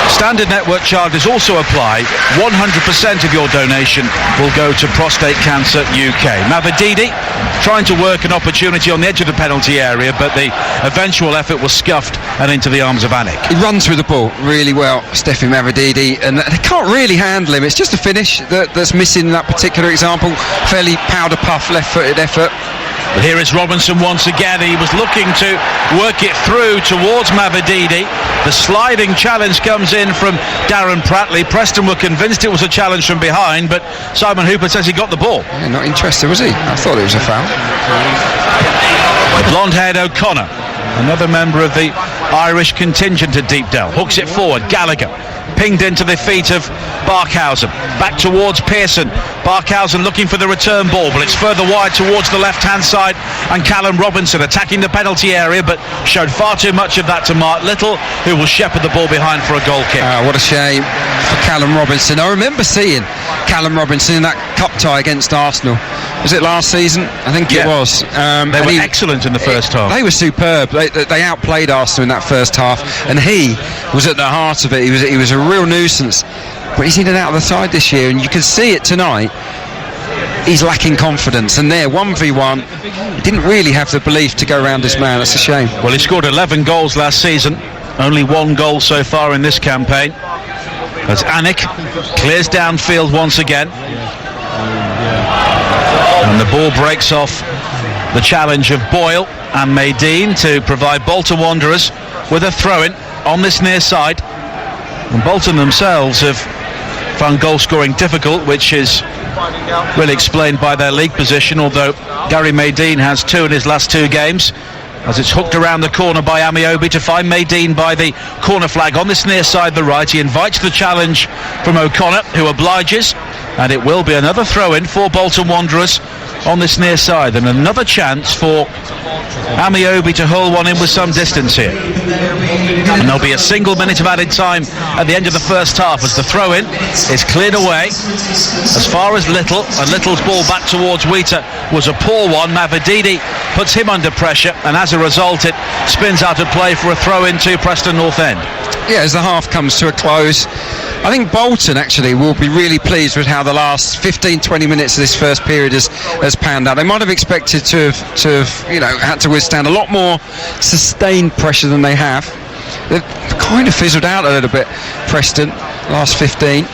Standard network charges also apply. 100% of your donation will go to Prostate Cancer UK. Mavididi trying to work an opportunity on the edge of the penalty area, but the eventual effort was scuffed and into the arms of Anik. He runs through the ball really well, Stefan Mavididi, and they can't really handle him. It's just a finish that's missing in that particular example. Fairly powder puff left-footed effort. But here is Robinson once again. He was looking to work it through towards Mavididi. The sliding challenge comes in from Darren Pratley. Preston were convinced it was a challenge from behind, but Simon Hooper says he got the ball. Yeah, not interested, was he? I thought it was a foul. Blonde-haired O'Connor, another member of the Irish contingent at Deepdale, hooks it forward. Gallagher pinged into the feet of Barkhausen, back towards Pearson. Barkhausen looking for the return ball, but it's further wide towards the left hand side, and Callum Robinson attacking the penalty area, but showed far too much of that to Mark Little, who will shepherd the ball behind for a goal kick. What a shame for Callum Robinson. I remember seeing Callum Robinson in that cup tie against Arsenal. Was it last season? I think it was. They were excellent in the first half. They were superb. They outplayed Arsenal in that first half, and he was at the heart of it. He was a real nuisance, but he's in and out of the side this year, and you can see it tonight. He's lacking confidence, and there 1v1 he didn't really have the belief to go around this man. That's a shame. Well, he scored 11 goals last season, only one goal so far in this campaign, as Anik clears downfield once again, and the ball breaks off the challenge of Boyle and Maydeen to provide Bolton Wanderers with a throw-in on this near side. And Bolton themselves have found goal scoring difficult, which is really explained by their league position, although Gary Maydeen has 2 in his last 2 games, as it's hooked around the corner by Amiobi to find Maydeen by the corner flag on this near side the right. He invites the challenge from O'Connor, who obliges, and it will be another throw-in for Bolton Wanderers on this near side, and another chance for Amiobi to hurl one in with some distance here. And there'll be a single minute of added time at the end of the first half as the throw-in is cleared away as far as Little, and Little's ball back towards Wheater was a poor one. Mavididi puts him under pressure, and as a result it spins out of play for a throw-in to Preston North End. Yeah, as the half comes to a close, I think Bolton actually will be really pleased with how the last 15-20 minutes of this first period has panned out. They might have expected to have had to withstand a lot more sustained pressure than they have. They've kind of fizzled out a little bit, Preston, last 15.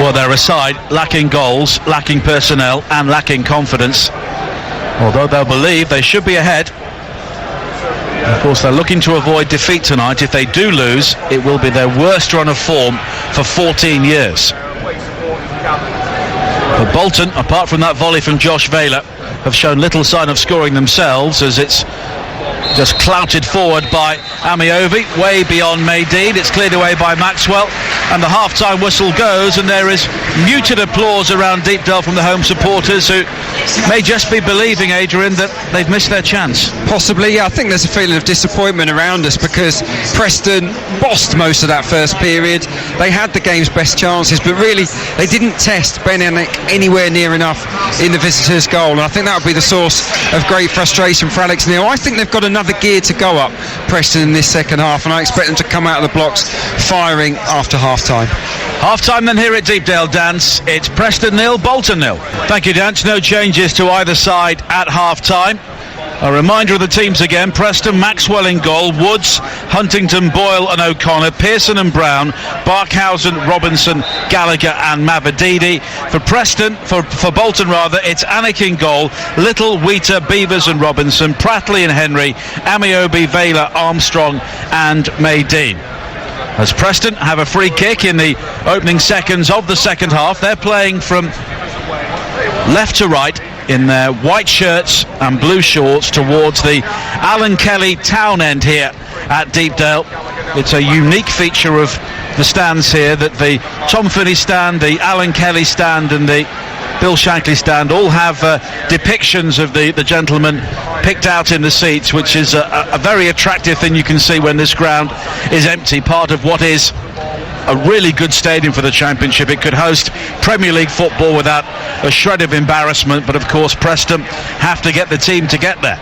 Well, they're a side lacking goals, lacking personnel and lacking confidence, although they'll believe they should be ahead. Of course, they're looking to avoid defeat tonight. If they do lose, it will be their worst run of form for 14 years. But Bolton, apart from that volley from Josh Vela, have shown little sign of scoring themselves, as it's just clouted forward by Amiobi, way beyond Maydeen. It's cleared away by Maxwell, and the half-time whistle goes, and there is muted applause around Deepdale from the home supporters, who may just be believing, Adrian, that they've missed their chance. Possibly, yeah. I think there's a feeling of disappointment around us, because Preston bossed most of that first period. They had the game's best chances, but really they didn't test Ben Anik anywhere near enough in the visitors' goal, and I think that would be the source of great frustration for Alex Neil. I think they've got another gear to go up, Preston, in this second half, and I expect them to come out of the blocks firing after half-time. Half-time then here at Deepdale, Dance. It's Preston 0, Bolton 0. Thank you, Dance. No changes to either side at half-time. A reminder of the teams again: Preston, Maxwell in goal, Woods, Huntington, Boyle and O'Connor, Pearson and Brown, Barkhausen, Robinson, Gallagher and Mavididi. For Preston, for Bolton rather, it's Anik in goal, Little, Wheater, Beavers and Robinson, Pratley and Henry, Amiobi, Vela, Armstrong and Maydeen. As Preston have a free kick in the opening seconds of the second half. They're playing from left to right in their white shirts and blue shorts towards the Alan Kelly town end here at Deepdale. It's a unique feature of the stands here, that the Tom Finney stand, the Alan Kelly stand and the Bill Shankly stand all have depictions of the gentleman picked out in the seats, which is a very attractive thing you can see when this ground is empty, part of what is a really good stadium for the Championship. It could host Premier League football without a shred of embarrassment, but of course Preston have to get the team to get there.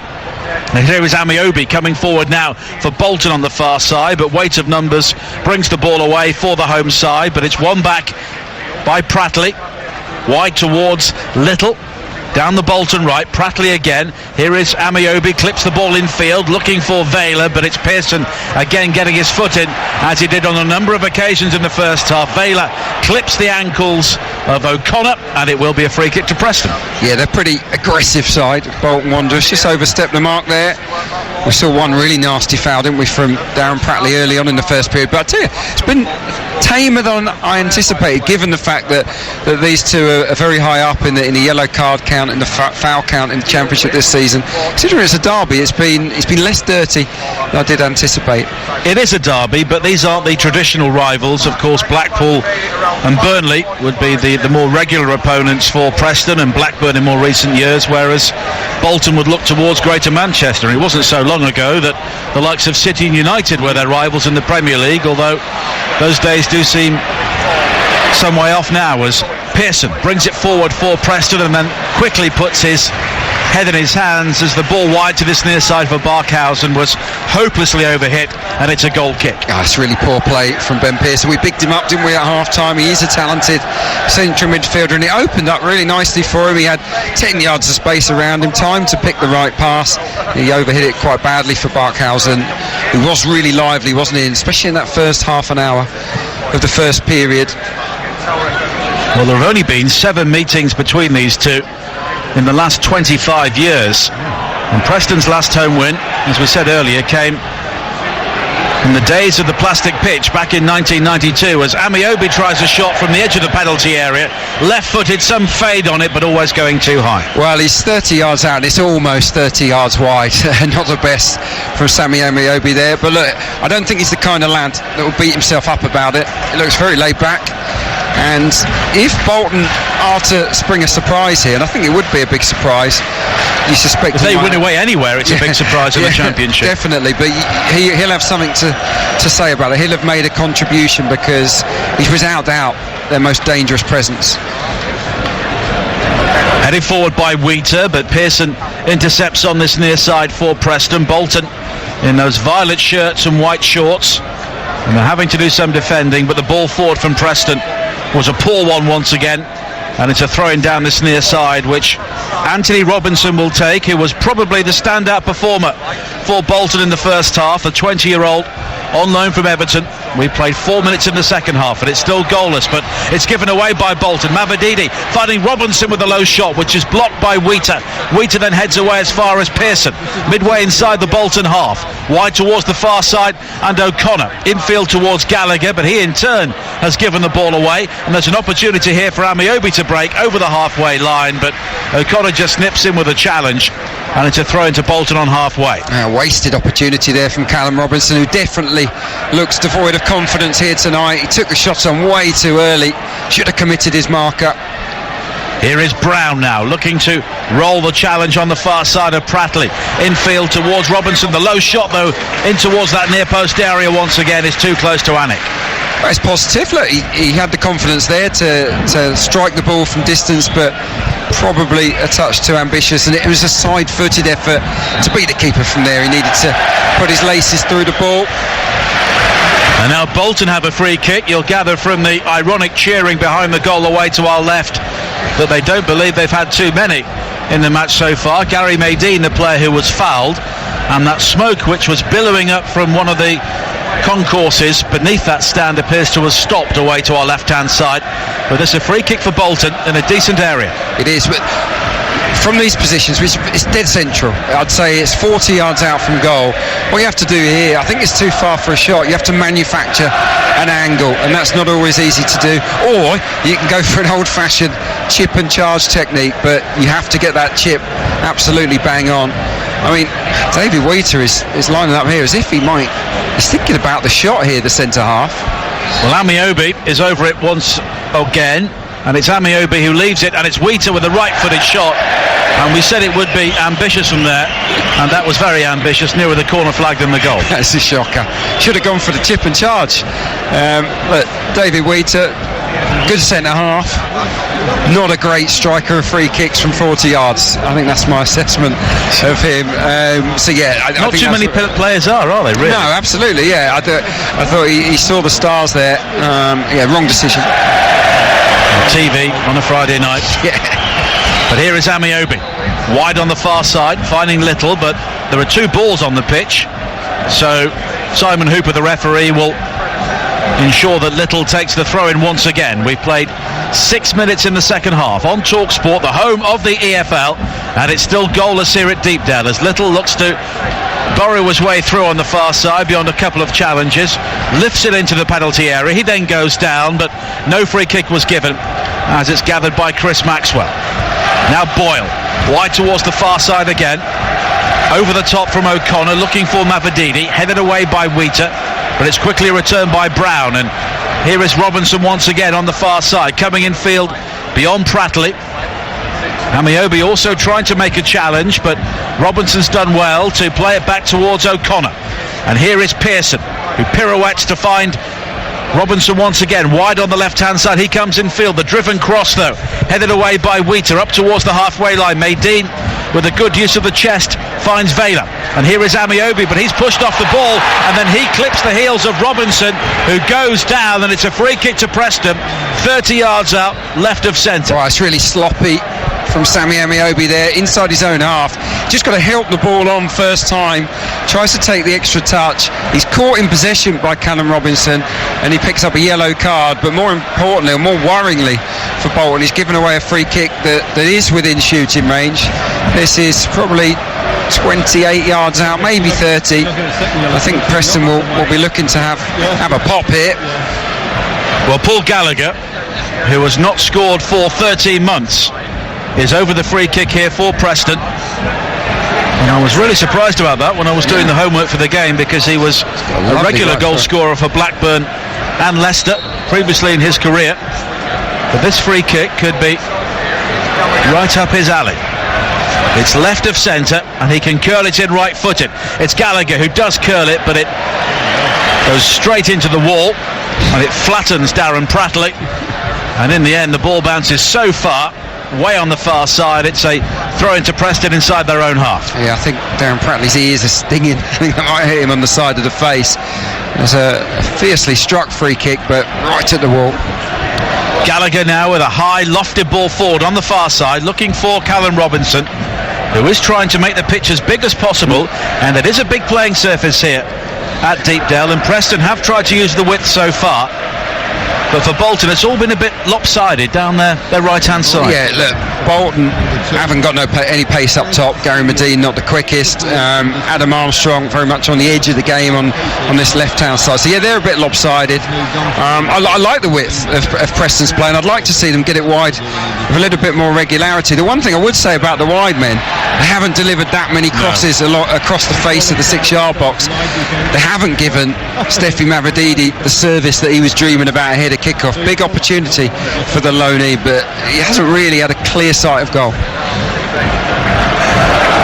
And here is Amiobi coming forward now for Bolton on the far side, but weight of numbers brings the ball away for the home side, but it's won back by Pratley, wide towards Little, down the Bolton right, Pratley again. Here is Amiobi, clips the ball in field, looking for Vela, but it's Pearson again getting his foot in, as he did on a number of occasions in the first half. Vela clips the ankles of O'Connor, and it will be a free kick to Preston. Yeah, they're pretty aggressive side, Bolton Wanderers. Just overstepped the mark there. We saw one really nasty foul, didn't we, from Darren Pratley early on in the first period. But I tell you, it's been tamer than I anticipated, given the fact that these two are very high up in the yellow card count and the foul count in the Championship this season. Considering it's a derby, it's been less dirty than I did anticipate. It is a derby, but these aren't the traditional rivals. Of course, Blackpool and Burnley would be the more regular opponents for Preston, and Blackburn in more recent years, whereas Bolton would look towards Greater Manchester. It wasn't so long ago that the likes of City and United were their rivals in the Premier League, although those days do seem some way off now, as Pearson brings it forward for Preston and then quickly puts his head in his hands as the ball wide to this near side for Barkhausen was hopelessly overhit, and it's a goal kick. It's really poor play from Ben Pearson. We bigged him up, didn't we, at half time? He is a talented central midfielder, and it opened up really nicely for him. He had 10 yards of space around him, time to pick the right pass. He overhit it quite badly for Barkhausen, who was really lively, wasn't he, especially in that first half an hour of the first period. Well, there have only been 7 meetings between these two in the last 25 years, and Preston's last home win, as we said earlier, came in the days of the plastic pitch back in 1992, as Amiobi tries a shot from the edge of the penalty area, left-footed, some fade on it, but always going too high. Well, he's 30 yards out, it's almost 30 yards wide. Not the best from Sammy Amiobi there, but look, I don't think he's the kind of lad that will beat himself up about it. He looks very laid back. And if Bolton are to spring a surprise here, and I think it would be a big surprise, you suspect if they win away anywhere, it's a big surprise in the Championship. Definitely, but he'll have something to say about it. He'll have made a contribution, because he was without doubt their most dangerous presence. Headed forward by Wheater, but Pearson intercepts on this near side for Preston. Bolton in those violet shirts and white shorts, and they're having to do some defending, but the ball forward from Preston was a poor one once again, and it's a throw-in down this near side, which Anthony Robinson will take, who was probably the standout performer for Bolton in the first half, a 20-year-old on loan from Everton. We played 4 minutes in the second half, and it's still goalless, but it's given away by Bolton. Mavididi finding Robinson with a low shot, which is blocked by Wheater. Wheater then heads away as far as Pearson, midway inside the Bolton half, wide towards the far side, and O'Connor infield towards Gallagher, but he in turn has given the ball away, and there's an opportunity here for Amiobi to break over the halfway line, but O'Connor just nips in with a challenge, and it's a throw into Bolton on halfway. Wasted opportunity there from Callum Robinson, who definitely looks devoid of confidence here tonight. He took the shots on way too early, should have committed his marker. Here is Brown now, looking to roll the challenge on the far side of Pratley. Infield towards Robinson. The low shot, though, in towards that near post area once again is too close to Anik. Well, it's positive. Look, he had the confidence there to strike the ball from distance, but probably a touch too ambitious, and it was a side-footed effort to beat the keeper from there. He needed to put his laces through the ball. And now Bolton have a free kick. You'll gather from the ironic cheering behind the goal away to our left that they don't believe they've had too many in the match so far. Gary Maydeen, the player who was fouled, and that smoke which was billowing up from one of the concourses beneath that stand appears to have stopped away to our left-hand side. But there's a free kick for Bolton in a decent area. It is, but from these positions, it's dead central. I'd say it's 40 yards out from goal. What you have to do here, I think it's too far for a shot. You have to manufacture an angle, and that's not always easy to do. Or you can go for an old-fashioned chip and charge technique, but you have to get that chip absolutely bang on. I mean, David Wheater is lining up here as if he's thinking about the shot here, the centre half. Well, Amiobi is over it once again. and it's Amiobi who leaves it, and it's Wheater with a right-footed shot, and we said it would be ambitious from there, and that was very ambitious, nearer the corner flag than the goal. That's a shocker. Should have gone for the chip and charge. But David Wheater, good centre-half, not a great striker of free kicks from 40 yards. I think that's my assessment of him. So yeah, I not think too many players are they, really? No, absolutely, yeah. I thought he saw the stars there. Yeah, wrong decision. TV on a Friday night. Yeah. But here is Amiobi, wide on the far side, finding Little, but there are two balls on the pitch, so Simon Hooper, the referee, will ensure that Little takes the throw-in once again. We've played 6 minutes in the second half on TalkSport, the home of the EFL, and it's still goalless here at Deepdale as Little looks to burrow his way through on the far side beyond a couple of challenges, lifts it into the penalty area. He then goes down, but no free kick was given as it's gathered by Chris Maxwell. Now Boyle, wide towards the far side again, over the top from O'Connor, looking for Mavididi, headed away by Wheater, but it's quickly returned by Brown, and here is Robinson once again on the far side, coming in field beyond Prattley. Amiobi also trying to make a challenge, but Robinson's done well to play it back towards O'Connor, and here is Pearson, who pirouettes to find Robinson once again, wide on the left-hand side. He comes in field. The driven cross, though, headed away by Wheater up towards the halfway line. Maydeen, with a good use of the chest, finds Vela. And here is Amiobi, but he's pushed off the ball, and then he clips the heels of Robinson, who goes down, and it's a free kick to Preston, 30 yards out, left of centre. Well, it's really sloppy from Sammy Amiobi there, inside his own half. Just got to help the ball on first time, tries to take the extra touch. He's caught in possession by Callum Robinson, and he picks up a yellow card, but more importantly, or more worryingly for Bolton, he's given away a free kick that is within shooting range. This is probably 28 yards out, maybe 30. I think Preston will be looking to have a pop here. Well, Paul Gallagher, who has not scored for 13 months, is over the free kick here for Preston. And I was really surprised about that when I was doing the homework for the game, because he was a regular goal scorer for Blackburn and Leicester previously in his career. But this free kick could be right up his alley. It's left of centre, and he can curl it in right-footed. It's Gallagher who does curl it, but it goes straight into the wall, and it flattens Darren Prattley. And in the end, the ball bounces so far, way on the far side, it's a throw into Preston inside their own half. Yeah, I think Darren Prattley's ears are stinging. I think that might hit him on the side of the face. There's a fiercely struck free kick, but right at the wall. Gallagher now with a high lofted ball forward on the far side, looking for Callum Robinson, who is trying to make the pitch as big as possible, and it is a big playing surface here at Deepdale, and Preston have tried to use the width so far, but for Bolton it's all been a bit lopsided down their right-hand side. Yeah, look, Bolton haven't got any pace up top. Gary Medine not the quickest. Adam Armstrong very much on the edge of the game on this left-hand side. So yeah, they're a bit lopsided. I like the width of Preston's play, and I'd like to see them get it wide with a little bit more regularity. The one thing I would say about the wide men, they haven't delivered that many crosses across the face of the 6-yard box. They haven't given Steffi Mavididi the service that he was dreaming about ahead of kickoff. Big opportunity for the loanee, but he hasn't really had a clear sight of goal.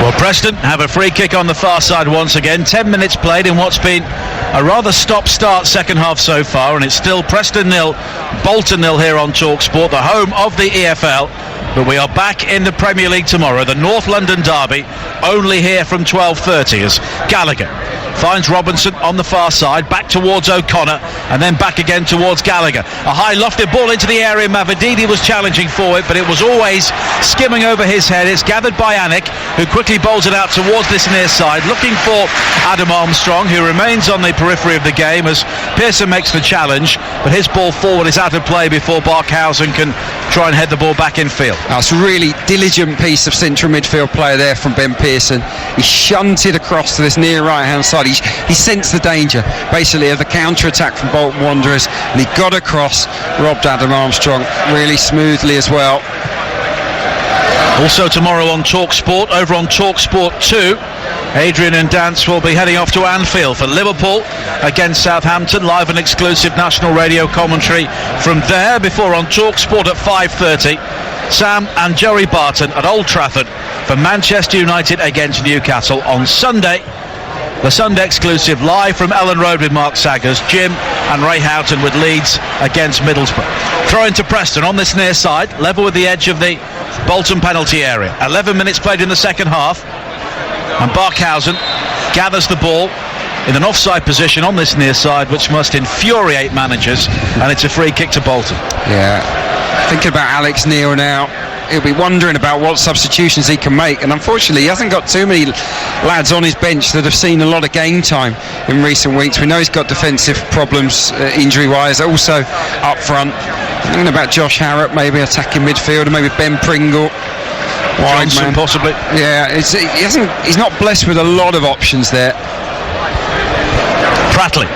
Well, Preston have a free kick on the far side once again. 10 minutes played in what's been a rather stop-start second half so far, and it's still Preston 0, Bolton 0 here on TalkSport, the home of the EFL. But we are back in the Premier League tomorrow, the North London derby, only here from 12:30 as Gallagher finds Robinson on the far side, back towards O'Connor, and then back again towards Gallagher. A high lofted ball into the area. Mavididi was challenging for it, but it was always skimming over his head. It's gathered by Anik, who quickly bowls it out towards this near side, looking for Adam Armstrong, who remains on the periphery of the game as Pearson makes the challenge, but his ball forward is out of play before Barkhausen can try and head the ball back in field. That's a really diligent piece of central midfield player there from Ben Pearson. He shunted across to this near right-hand side. He sensed the danger, basically, of the counter-attack from Bolton Wanderers, and he got across, robbed Adam Armstrong really smoothly as well. Also tomorrow on TalkSport, over on TalkSport 2, Adrian and Dance will be heading off to Anfield for Liverpool against Southampton. Live and exclusive national radio commentary from there. Before on TalkSport at 5:30, Sam and Joey Barton at Old Trafford for Manchester United against Newcastle. On Sunday, the Sunday exclusive live from Ellen Road with Mark Saggers, Jim and Ray Houghton with Leeds against Middlesbrough. Throw into Preston on this near side, level with the edge of the Bolton penalty area. 11 minutes played in the second half, and Barkhausen gathers the ball in an offside position on this near side, which must infuriate managers, and it's a free kick to Bolton. Yeah, thinking about Alex Neil now, he'll be wondering about what substitutions he can make, and unfortunately he hasn't got too many lads on his bench that have seen a lot of game time in recent weeks. We know he's got defensive problems injury wise, also up front. Thinking about Josh Harrop maybe attacking midfield, or maybe Ben Pringle wide Johnson man possibly. Yeah, he's not blessed with a lot of options there. Pratley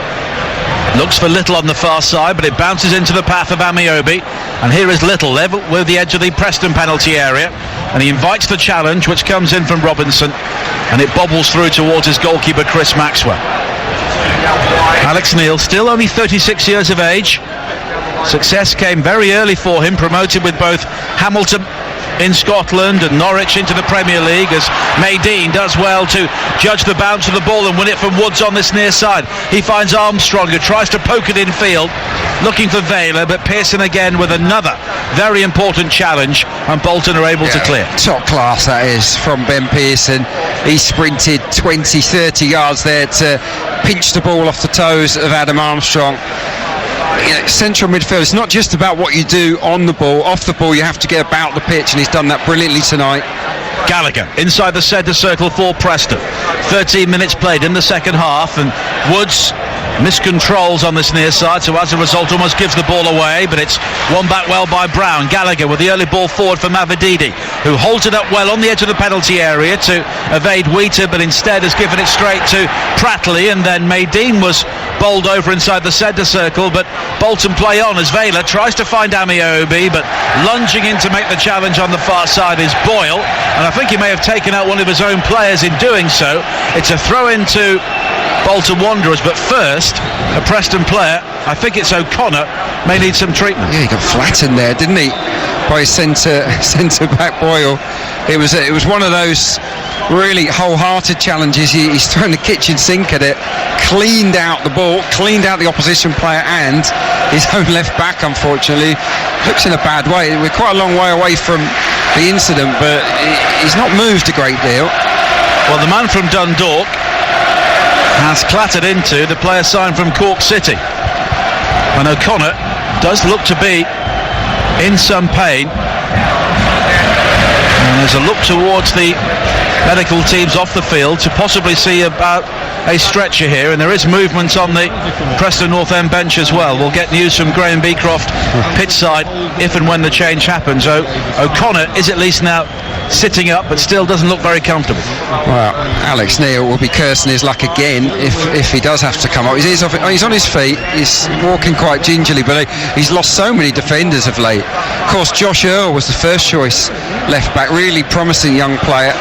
looks for Little on the far side, but it bounces into the path of Amiobi, and here is Little level with the edge of the Preston penalty area, and he invites the challenge, which comes in from Robinson, and it bobbles through towards his goalkeeper Chris Maxwell. Alex Neil, still only 36 years of age. Success came very early for him, promoted with both Hamilton in Scotland and Norwich into the Premier League, as Maydean does well to judge the bounce of the ball and win it from Woods on this near side. He finds Armstrong, who tries to poke it in field, looking for Vela, but Pearson again with another very important challenge, and Bolton are able to clear. Top class that is from Ben Pearson. He sprinted 20-30 yards there to pinch the ball off the toes of Adam Armstrong. Central midfield, it's not just about what you do on the ball, off the ball you have to get about the pitch, and he's done that brilliantly tonight. Gallagher inside the centre circle for Preston. 13 minutes played in the second half, and Woods miscontrols on this near side, so as a result almost gives the ball away, but it's won back well by Brown. Gallagher with the early ball forward for Mavididi, who holds it up well on the edge of the penalty area to evade Wheater, but instead has given it straight to Pratley, and then Maydean was bowled over inside the centre circle, but Bolton play on as Vela tries to find Amiobi, but lunging in to make the challenge on the far side is Boyle, and I think he may have taken out one of his own players in doing so. It's a throw into Bolton Wanderers, but first a Preston player, I think it's O'Connor, may need some treatment. Yeah, he got flattened there, didn't he, by his centre back Boyle. It was one of those really wholehearted challenges. He's thrown the kitchen sink at it, cleaned out the ball, cleaned out the opposition player and his own left back. Unfortunately, looks in a bad way. We're quite a long way away from the incident, but he's not moved a great deal. Well, the man from Dundalk has clattered into the player signed from Cork City, and O'Connor does look to be in some pain, and there's a look towards the medical teams off the field to possibly see about a stretcher here, and there is movement on the Preston North End bench as well. We'll get news from Graham Beecroft pitch side if and when the change happens. O'Connor is at least now sitting up, but still doesn't look very comfortable. Well, Alex Neil will be cursing his luck again if he does have to come up. He's on his feet, he's walking quite gingerly, but he's lost so many defenders of late. Of course, Josh Earl was the first choice left back, really promising young player.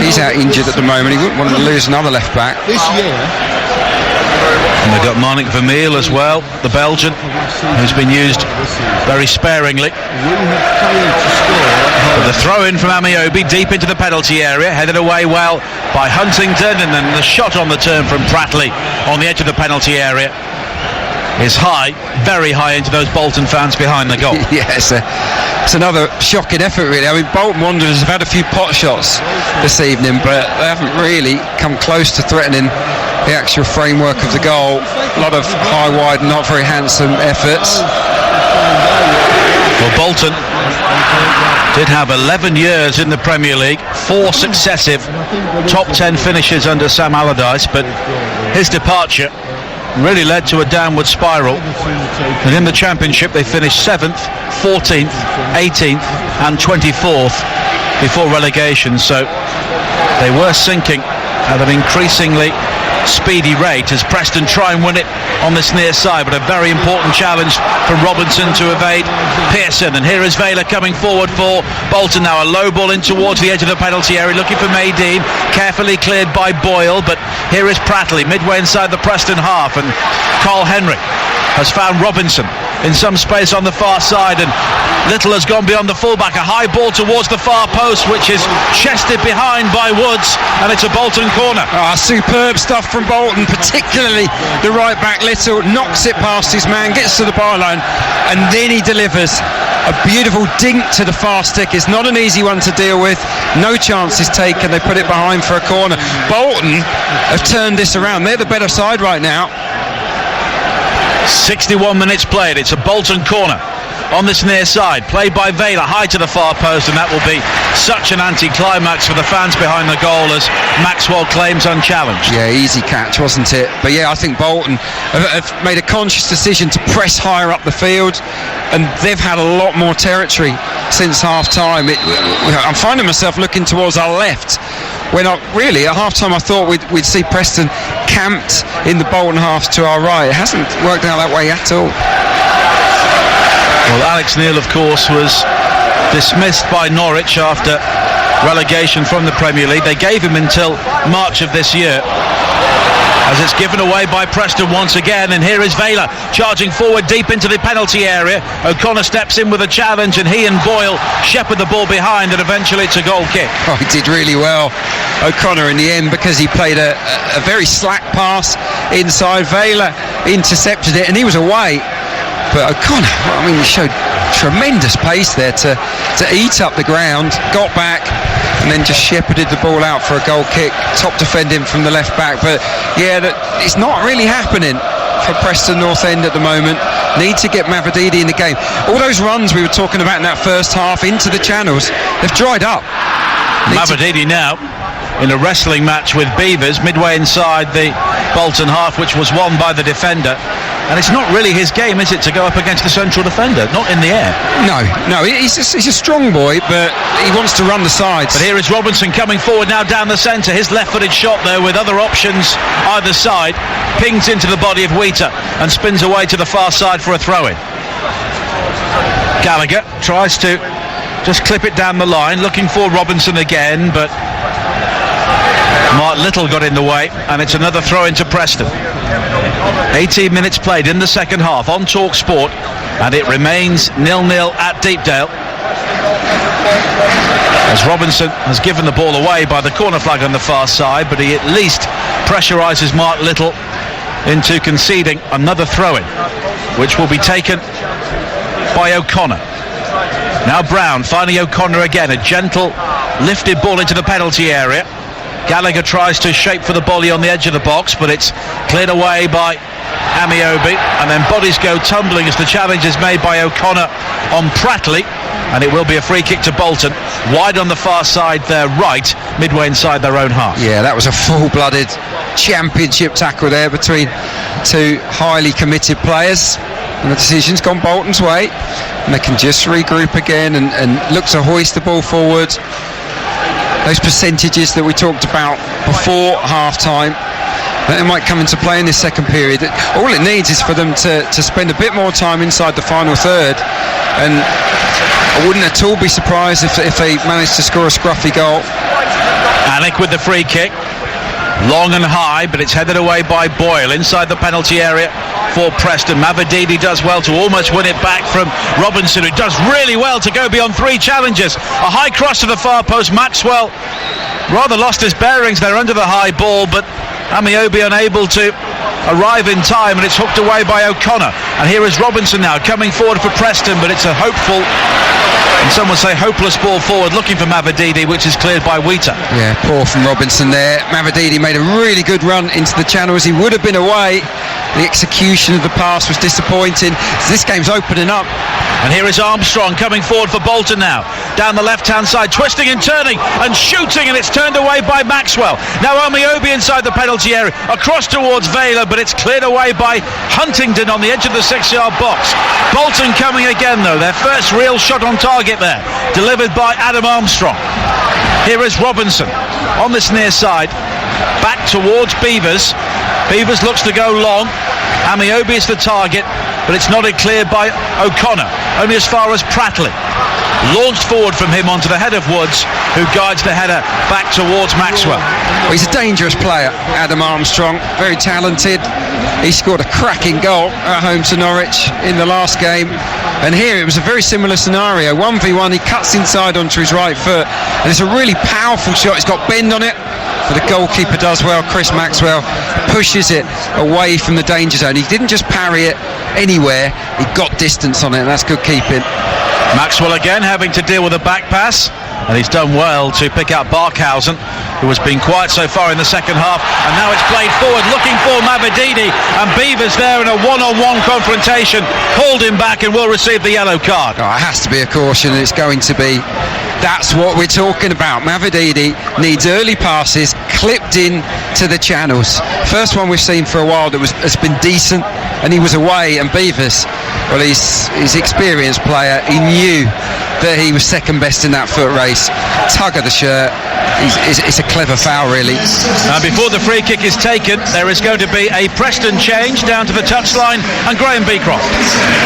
He's out injured at the moment. He wouldn't want to lose another left back this year. And they've got Marnik Vermeil as well, the Belgian, who's been used very sparingly. But the throw in from Amiobi deep into the penalty area, headed away well by Huntington, and then the shot on the turn from Pratley on the edge of the penalty area is high, very high into those Bolton fans behind the goal. Yes, it's another shocking effort really. I mean, Bolton Wanderers have had a few pot shots this evening, but they haven't really come close to threatening the actual framework of the goal. A lot of high, wide, not very handsome efforts. Well, Bolton did have 11 years in the Premier League, 4 successive top 10 finishes under Sam Allardyce, but his departure really led to a downward spiral, and in the Championship they finished 7th, 14th, 18th and 24th before relegation, so they were sinking at an increasingly speedy rate as Preston try and win it on this near side, but a very important challenge from Robinson to evade Pearson. And here is Vela coming forward for Bolton now. A low ball in towards the edge of the penalty area, looking for Maydean, carefully cleared by Boyle, but here is Prattley midway inside the Preston half, and Carl Henry has found Robinson in some space on the far side, and Little has gone beyond the fullback. A high ball towards the far post, which is chested behind by Woods, and it's a Bolton corner. Superb stuff from Bolton, particularly the right back Little, knocks it past his man, gets to the byline, and then he delivers a beautiful dink to the far stick. It's not an easy one to deal with, no chances taken, they put it behind for a corner. Bolton have turned this around, they're the better side right now. 61 minutes played, it's a Bolton corner on this near side, played by Vela, high to the far post, and that will be such an anti-climax for the fans behind the goal as Maxwell claims unchallenged. Yeah, easy catch, wasn't it? But yeah, I think Bolton have made a conscious decision to press higher up the field, and they've had a lot more territory since half-time. I'm finding myself looking towards our left, when really at half-time I thought we'd see Preston camped in the Bolton half to our right. It hasn't worked out that way at all. Well, Alex Neil, of course, was dismissed by Norwich after relegation from the Premier League. They gave him until March of this year, as it's given away by Preston once again. And here is Vela charging forward deep into the penalty area. O'Connor steps in with a challenge, and he and Boyle shepherd the ball behind, and eventually it's a goal kick. Oh, he did really well, O'Connor, in the end, because he played a very slack pass inside. Vela intercepted it, and he was away. But O'Connor, I mean, he showed tremendous pace there to eat up the ground, got back, and then just shepherded the ball out for a goal kick. Top defending from the left back. But yeah, it's not really happening for Preston North End at the moment. Need to get Mavididi in the game. All those runs we were talking about in that first half into the channels, they've dried up. Mavididi now in a wrestling match with Beavers midway inside the Bolton half, which was won by the defender. And it's not really his game, is it, to go up against the central defender? Not in the air. No, he's a strong boy, but he wants to run the sides. But here is Robinson coming forward now down the centre. His left-footed shot there with other options either side pings into the body of Wheater and spins away to the far side for a throw-in. Gallagher tries to just clip it down the line, looking for Robinson again, but Mark Little got in the way, and it's another throw into Preston. 18 minutes played in the second half on Talk Sport, and it remains 0-0 at Deepdale, as Robinson has given the ball away by the corner flag on the far side, but he at least pressurises Mark Little into conceding another throw-in, which will be taken by O'Connor. Now Brown finding O'Connor again, a gentle lifted ball into the penalty area. Gallagher tries to shape for the volley on the edge of the box, but it's cleared away by Amiobi, and then bodies go tumbling as the challenge is made by O'Connor on Prattley, and it will be a free kick to Bolton, wide on the far side there, right, midway inside their own half. Yeah, that was a full-blooded championship tackle there between two highly committed players, and the decision's gone Bolton's way, and they can just regroup again and look to hoist the ball forward. Those percentages that we talked about before half-time, that it might come into play in this second period. All it needs is for them to spend a bit more time inside the final third, and I wouldn't at all be surprised if they managed to score a scruffy goal. Alec with the free kick, long and high, but it's headed away by Boyle inside the penalty area for Preston. Mavididi does well to almost win it back from Robinson, who does really well to go beyond three challenges. A high cross to the far post. Maxwell rather lost his bearings there under the high ball, but Amiobi unable to arrive in time, and it's hooked away by O'Connor. And here is Robinson now coming forward for Preston, but it's a hopeful, and some would say hopeless ball forward, looking for Mavididi, which is cleared by Wheater. Yeah, poor from Robinson there. Mavididi made a really good run into the channel as he would have been away. The execution of the pass was disappointing. This game's opening up. And here is Armstrong coming forward for Bolton now. Down the left-hand side, twisting and turning and shooting, and it's turned away by Maxwell. Now Amiobi inside the penalty area, across towards Vela, but it's cleared away by Huntington on the edge of the 6-yard box. Bolton coming again though, their first real shot on target there, delivered by Adam Armstrong. Here is Robinson on this near side, back towards Beavers, Beavers looks to go long. Amiobi is the target, but it's nodded clear by O'Connor, only as far as Prattley. Launched forward from him onto the head of Woods, who guides the header back towards Maxwell. Well, he's a dangerous player, Adam Armstrong, very talented. He scored a cracking goal at home to Norwich in the last game, and here it was a very similar scenario. 1v1, he cuts inside onto his right foot, and it's a really powerful shot. It's got bend on it, but the goalkeeper does well. Chris Maxwell pushes it away from the danger zone. He didn't just parry it anywhere, he got distance on it, and that's good keeping. Maxwell again having to deal with a back pass, and he's done well to pick out Barkhausen, who has been quiet so far in the second half, and now it's played forward looking for Mavididi, and Beavers there in a one-on-one confrontation, pulled him back and will receive the yellow card. Oh, it has to be a caution, and it's going to be. That's what we're talking about. Mavididi needs early passes clipped in to the channels. First one we've seen for a while that has been decent, and he was away, and Beavers, well, he's experienced player. He knew that he was second best in that foot race. Tug of the shirt. It's a clever foul, really. Before the free kick is taken, there is going to be a Preston change down to the touchline, and Graham Beecroft.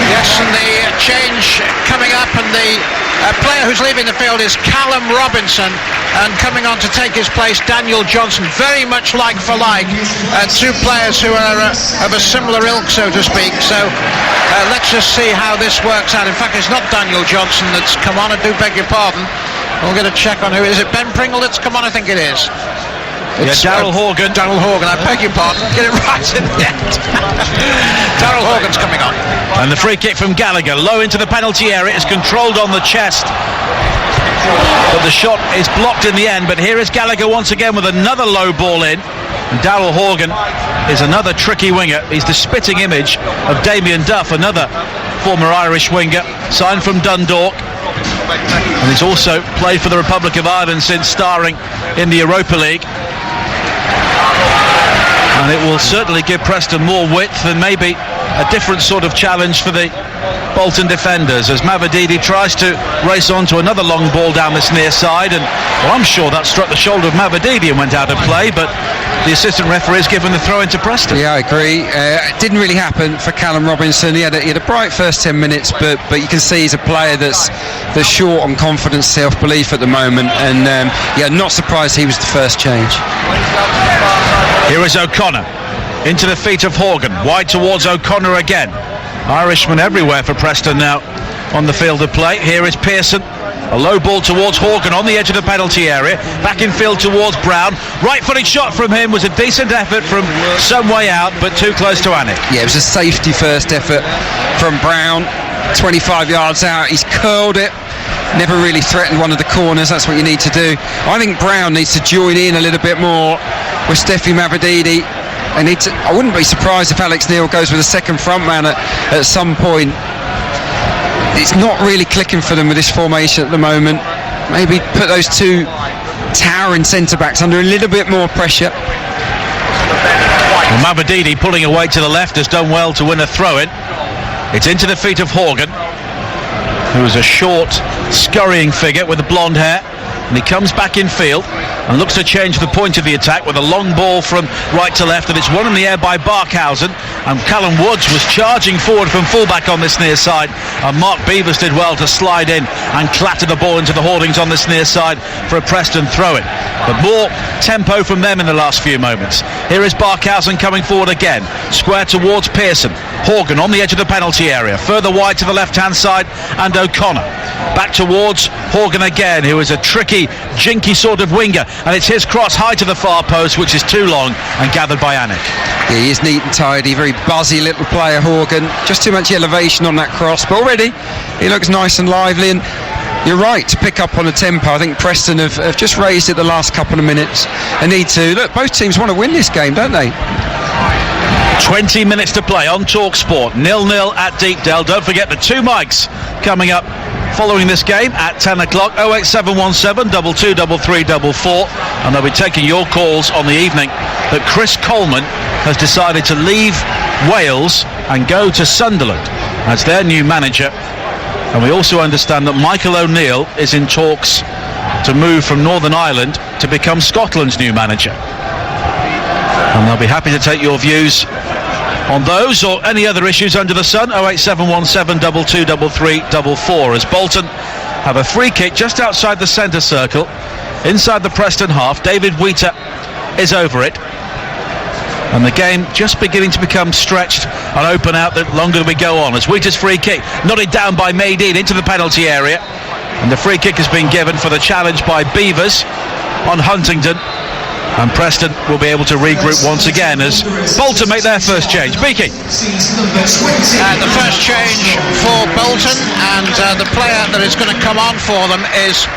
Yes, and the change coming up, and the player who's leaving the field is Callum Robinson, and coming on to take his place, Daniel Johnson. Very much like for like, two players who are of a similar ilk, so to speak. So let's just see how this works out. In fact, it's not Daniel Johnson that's come on, I do beg your pardon. We'll get a check on who is it. Ben Pringle that's come on, I think it is. It's Daryl Horgan. Daryl Horgan, I beg your pardon. Get it right in the end. Daryl Horgan's coming on. And the free kick from Gallagher, low into the penalty area, is controlled on the chest. But the shot is blocked in the end. But here is Gallagher once again with another low ball in. And Daryl Horgan is another tricky winger. He's the spitting image of Damien Duff, another former Irish winger, signed from Dundalk. And he's also played for the Republic of Ireland since starring in the Europa League. And it will certainly give Preston more width and maybe a different sort of challenge for the Bolton defenders, as Mavididi tries to race on to another long ball down this near side, and well, I'm sure that struck the shoulder of Mavididi and went out of play, but the assistant referee has given the throw into Preston. Yeah, I agree. It didn't really happen for Callum Robinson. He had a bright first 10 minutes, but you can see he's a player that's short on confidence, self-belief at the moment, and not surprised he was the first change. Here is O'Connor into the feet of Horgan, wide towards O'Connor again. Irishman everywhere for Preston now on the field of play. Here is Pearson, a low ball towards Horgan on the edge of the penalty area, back in field towards Brown. Right-footed shot from him was a decent effort from some way out, but too close to Anik. Yeah, it was a safety first effort from Brown, 25 yards out. He's curled it, never really threatened one of the corners. That's what you need to do. I think Brown needs to join in a little bit more with Steffi Mavididi. I wouldn't be surprised if Alex Neil goes with a second front man at some point. It's not really clicking for them with this formation at the moment. Maybe put those two towering centre-backs under a little bit more pressure. Well, Mavididi pulling away to the left has done well to win a throw-in. It's into the feet of Horgan, who is a short, scurrying figure with the blonde hair. And he comes back in field and looks to change the point of the attack with a long ball from right to left, and it's won in the air by Barkhausen, and Callum Woods was charging forward from fullback on this near side, and Mark Beavers did well to slide in and clatter the ball into the hoardings on this near side for a Preston throw-in. But more tempo from them in the last few moments. Here is Barkhausen coming forward again, square towards Pearson. Horgan on the edge of the penalty area, further wide to the left-hand side, and O'Connor back towards Horgan again, who is a tricky, jinky sort of winger, and it's his cross high to the far post, which is too long and gathered by Anik. Yeah, he is neat and tidy, very buzzy little player, Horgan. Just too much elevation on that cross, but already he looks nice and lively, and you're right to pick up on the tempo. I think Preston have just raised it the last couple of minutes and need to. Look, both teams want to win this game, don't they? 20 minutes to play on TalkSport, 0-0 at Deepdale. Don't forget the two mics coming up following this game at 10 o'clock, 08717 223344, and they'll be taking your calls on the evening that Chris Coleman has decided to leave Wales and go to Sunderland as their new manager. And we also understand that Michael O'Neill is in talks to move from Northern Ireland to become Scotland's new manager. And they'll be happy to take your views on those or any other issues under the sun. 08717 223344 as Bolton have a free kick just outside the centre circle, inside the Preston half. David Wheater is over it, and the game just beginning to become stretched and open out the longer we go on, as Wheater's free kick nodded down by Maydeen into the penalty area, and the free kick has been given for the challenge by Beavers on Huntington. And Preston will be able to regroup once again as Bolton make their first change. Beaky. The first change for Bolton, and the player that is going to come on for them is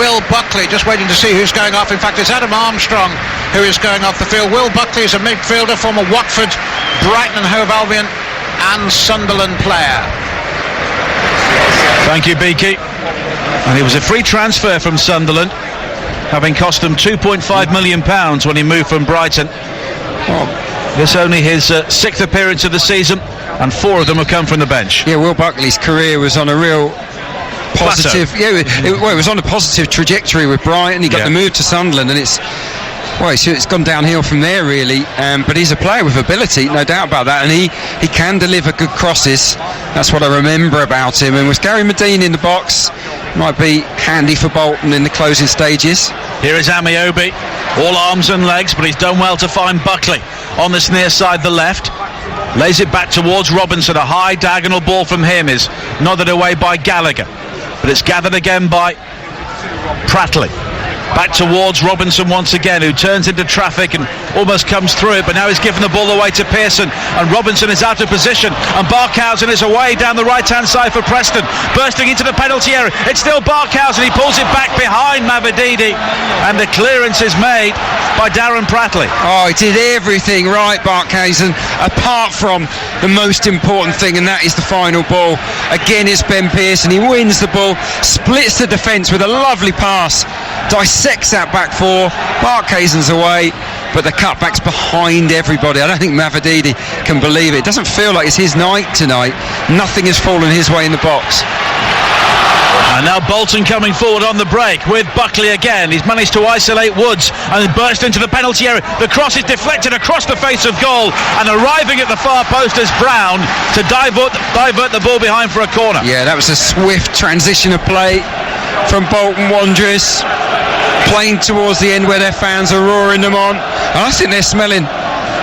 Will Buckley. Just waiting to see who's going off. In fact, it's Adam Armstrong who is going off the field. Will Buckley is a midfielder, former Watford, Brighton and Hove Albion and Sunderland player. Thank you, Beaky. And he was a free transfer from Sunderland, having cost them £2.5 million when he moved from Brighton. This only his sixth appearance of the season, and 4 of them have come from the bench. Yeah, Will Buckley's career was on a real positive. Plateau. It was on a positive trajectory with Brighton. He got the move to Sunderland, and it's gone downhill from there, really. But he's a player with ability, no doubt about that, and he can deliver good crosses. That's what I remember about him. And with Gary Medine in the box, might be handy for Bolton in the closing stages. Here is Amiobi, all arms and legs, but he's done well to find Buckley on this near side, the left. Lays it back towards Robinson. A high diagonal ball from him is nodded away by Gallagher, but it's gathered again by Pratley. Back towards Robinson once again, who turns into traffic and almost comes through it, but now he's given the ball away to Pearson, and Robinson is out of position, and Barkhausen is away down the right hand side for Preston, bursting into the penalty area. It's still Barkhausen. He pulls it back behind Mavididi, and the clearance is made by Darren Pratley. Oh, he did everything right, Barkhausen, apart from the most important thing, and that is the final ball. Again, it's Ben Pearson. He wins the ball, splits the defence with a lovely pass, dissects that back 4. Barkhausen's away, but the cutback's behind everybody. I don't think Mavididi can believe it. It doesn't feel like it's his night tonight. Nothing has fallen his way in the box. And now Bolton coming forward on the break with Buckley again. He's managed to isolate Woods and burst into the penalty area. The cross is deflected across the face of goal, and arriving at the far post is Brown to divert the ball behind for a corner. Yeah, that was a swift transition of play from Bolton Wanderers, playing towards the end where their fans are roaring them on. And I think they're smelling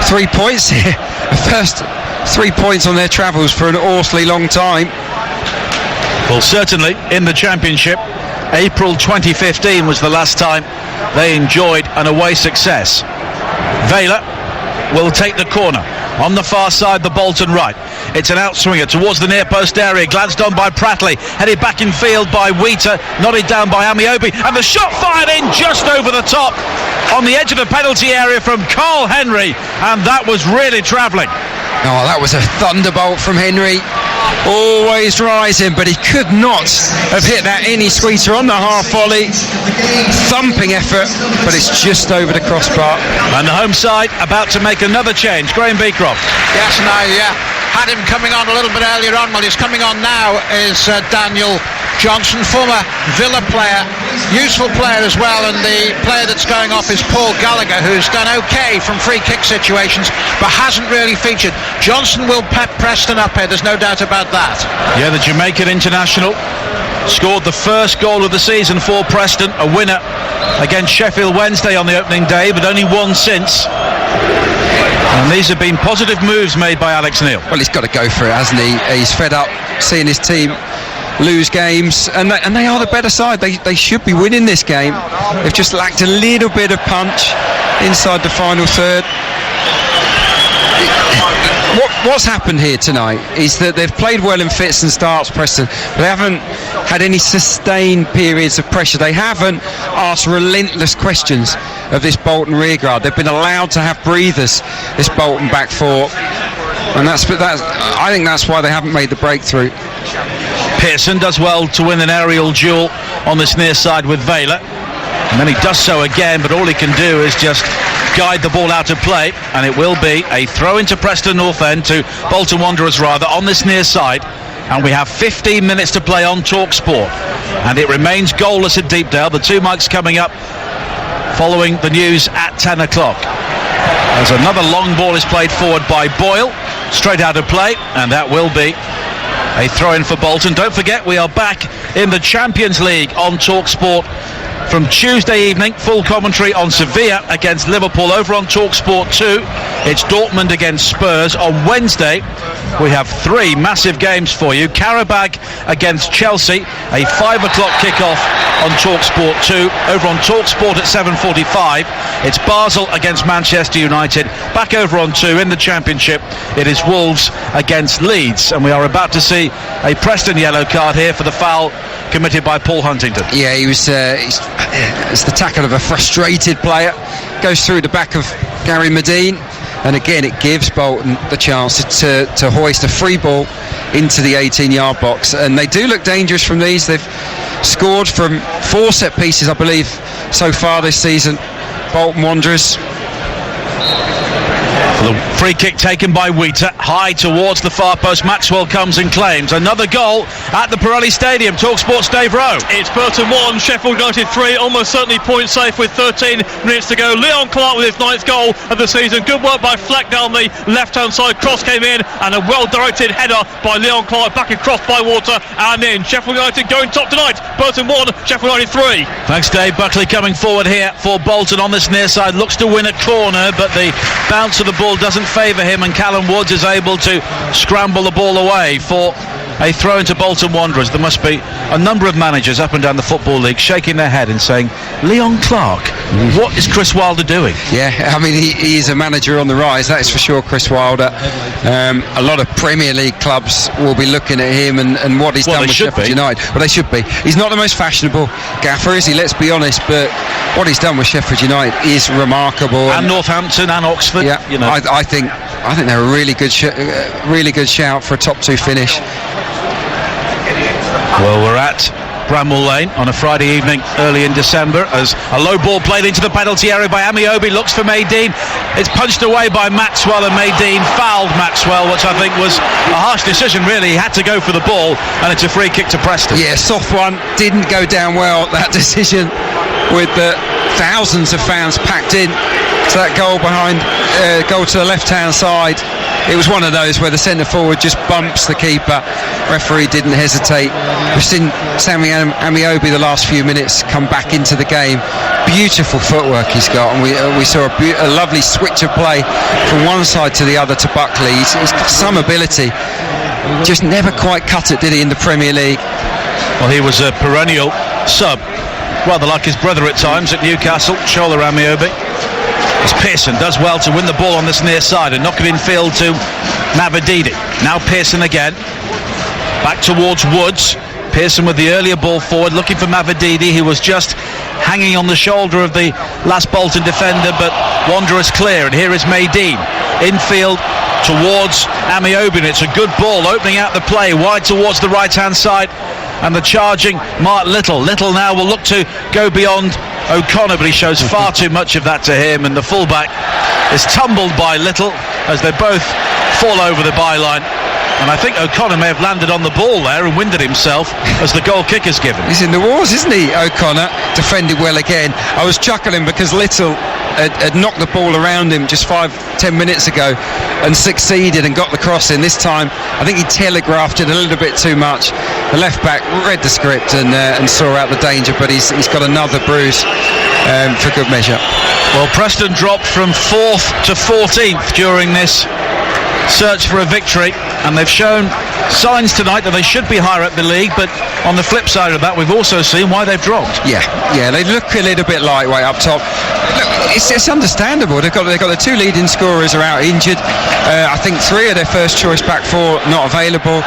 3 points here. The first 3 points on their travels for an awfully long time. Well, certainly in the Championship, April 2015 was the last time they enjoyed an away success. Vela will take the corner on the far side, the Bolton right. It's an outswinger towards the near post area, glanced on by Pratley, headed back in field by Wheater, nodded down by Amiobi, and the shot fired in just over the top on the edge of the penalty area from Carl Henry, and that was really travelling. Oh, that was a thunderbolt from Henry. Always rising, but he could not have hit that any sweeter on the half volley. Thumping effort, but it's just over the crossbar. And the home side about to make another change. Graham Beecroft. Yes, and I had him coming on a little bit earlier on. Well, he's coming on now is Daniel Johnson, former Villa player, useful player as well, and the player that's going off is Paul Gallagher, who's done okay from free kick situations but hasn't really featured. Johnson will pep Preston up here, there's no doubt about that. Yeah, the Jamaican international scored the first goal of the season for Preston, a winner against Sheffield Wednesday on the opening day, but only one since. And these have been positive moves made by Alex Neil. Well, he's got to go for it, hasn't he? He's fed up seeing his team lose games, and they are the better side. They should be winning this game. They've just lacked a little bit of punch inside the final third. What's happened here tonight is that they've played well in fits and starts, Preston. They haven't had any sustained periods of pressure. They haven't asked relentless questions of this Bolton rearguard. They've been allowed to have breathers, this Bolton back 4, and I think that's why they haven't made the breakthrough. Pearson does well to win an aerial duel on this near side with Vela, and then he does so again, but all he can do is just guide the ball out of play, and it will be a throw into Preston North End, to Bolton Wanderers rather, on this near side. And we have 15 minutes to play on TalkSport, and it remains goalless at Deepdale. The 2 mics coming up following the news at 10 o'clock. As another long ball is played forward by Boyle, straight out of play, and that will be a throw-in for Bolton. Don't forget, we are back in the Champions League on TalkSport from Tuesday evening. Full commentary on Sevilla against Liverpool over on TalkSport 2. It's Dortmund against Spurs. On Wednesday, we have 3 massive games for you. Qarabag against Chelsea, a 5 o'clock kickoff on TalkSport 2. Over on TalkSport at 7:45, it's Basel against Manchester United. Back over on 2 in the Championship, it is Wolves against Leeds. And we are about to see a Preston yellow card here for the foul committed by Paul Huntington. Yeah, it's the tackle of a frustrated player. Goes through the back of Gary Medine, and again it gives Bolton the chance to hoist a free ball into the 18-yard box. And they do look dangerous from these. They've scored from 4 set pieces, I believe, so far this season, Bolton Wanderers. The free kick taken by Wheater, high towards the far post. Maxwell comes and claims another goal at the Pirelli Stadium. TalkSport's Dave Rowe. It's Burton 1, Sheffield United 3, almost certainly point safe with 13 minutes to go. Leon Clark with his 9th goal of the season. Good work by Fleck down the left-hand side. Cross came in, and a well-directed header by Leon Clark, back across by Water and in. Sheffield United going top tonight. Burton 1, Sheffield United 3. Thanks, Dave. Buckley coming forward here for Bolton on this near side. Looks to win a corner, but the bounce of the ball doesn't favour him, and Callum Woods is able to scramble the ball away for a throw into Bolton Wanderers. There must be a number of managers up and down the Football League shaking their head and saying, Leon Clark, what is Chris Wilder doing? Yeah, I mean, he is a manager on the rise, that's for sure, Chris Wilder. A lot of Premier League clubs will be looking at him and what he's done with Sheffield United. Well, they should be. He's not the most fashionable gaffer, is he? Let's be honest, but what he's done with Sheffield United is remarkable. And Northampton and Oxford. Yeah, you know. I think they're a really good shout for a top 2 finish. Well, we're at Bramwell Lane on a Friday evening early in December as a low ball played into the penalty area by Amiobi, looks for Maydeen. It's punched away by Maxwell, and Maydeen fouled Maxwell, which I think was a harsh decision really. He had to go for the ball, and it's a free kick to Preston. Yeah, soft one, didn't go down well, that decision, with the thousands of fans packed in to that goal goal to the left-hand side. It was one of those where the centre forward just bumps the keeper. Referee didn't hesitate. We've seen Sammy Amiobi the last few minutes come back into the game. Beautiful footwork he's got, and we saw a lovely switch of play from one side to the other to Buckley. He's got some ability. Just never quite cut it, did he, in the Premier League? Well, he was a perennial sub, rather like his brother at times at Newcastle, Shola Amiobi. As Pearson does well to win the ball on this near side and knock it in field to Mavididi. Now Pearson again, back towards Woods. Pearson with the earlier ball forward, looking for Mavididi, who was just hanging on the shoulder of the last Bolton defender, but Wanderers clear, and here is Maydeen infield towards Amiobi, and it's a good ball opening out the play wide towards the right hand side, and the charging Mark Little now will look to go beyond O'Connor, but he shows far too much of that to him, and the fullback is tumbled by Little as they both fall over the byline. And I think O'Connor may have landed on the ball there and winded himself as the goal kick is given. He's in the wars, isn't he, O'Connor? Defended well again. I was chuckling because Little had knocked the ball around him just 5-10 minutes ago and succeeded and got the cross in. This time I think he telegraphed it a little bit too much. The left back read the script and saw out the danger, but he's got another bruise for good measure. Well, Preston dropped from 4th to 14th during this search for a victory, and they've shown signs tonight that they should be higher up the league, but on the flip side of that we've also seen why they've dropped. Yeah, they look a little bit lightweight up top. Look, it's understandable. They've got the 2 leading scorers are out injured. I think 3 of their first choice back 4 not available.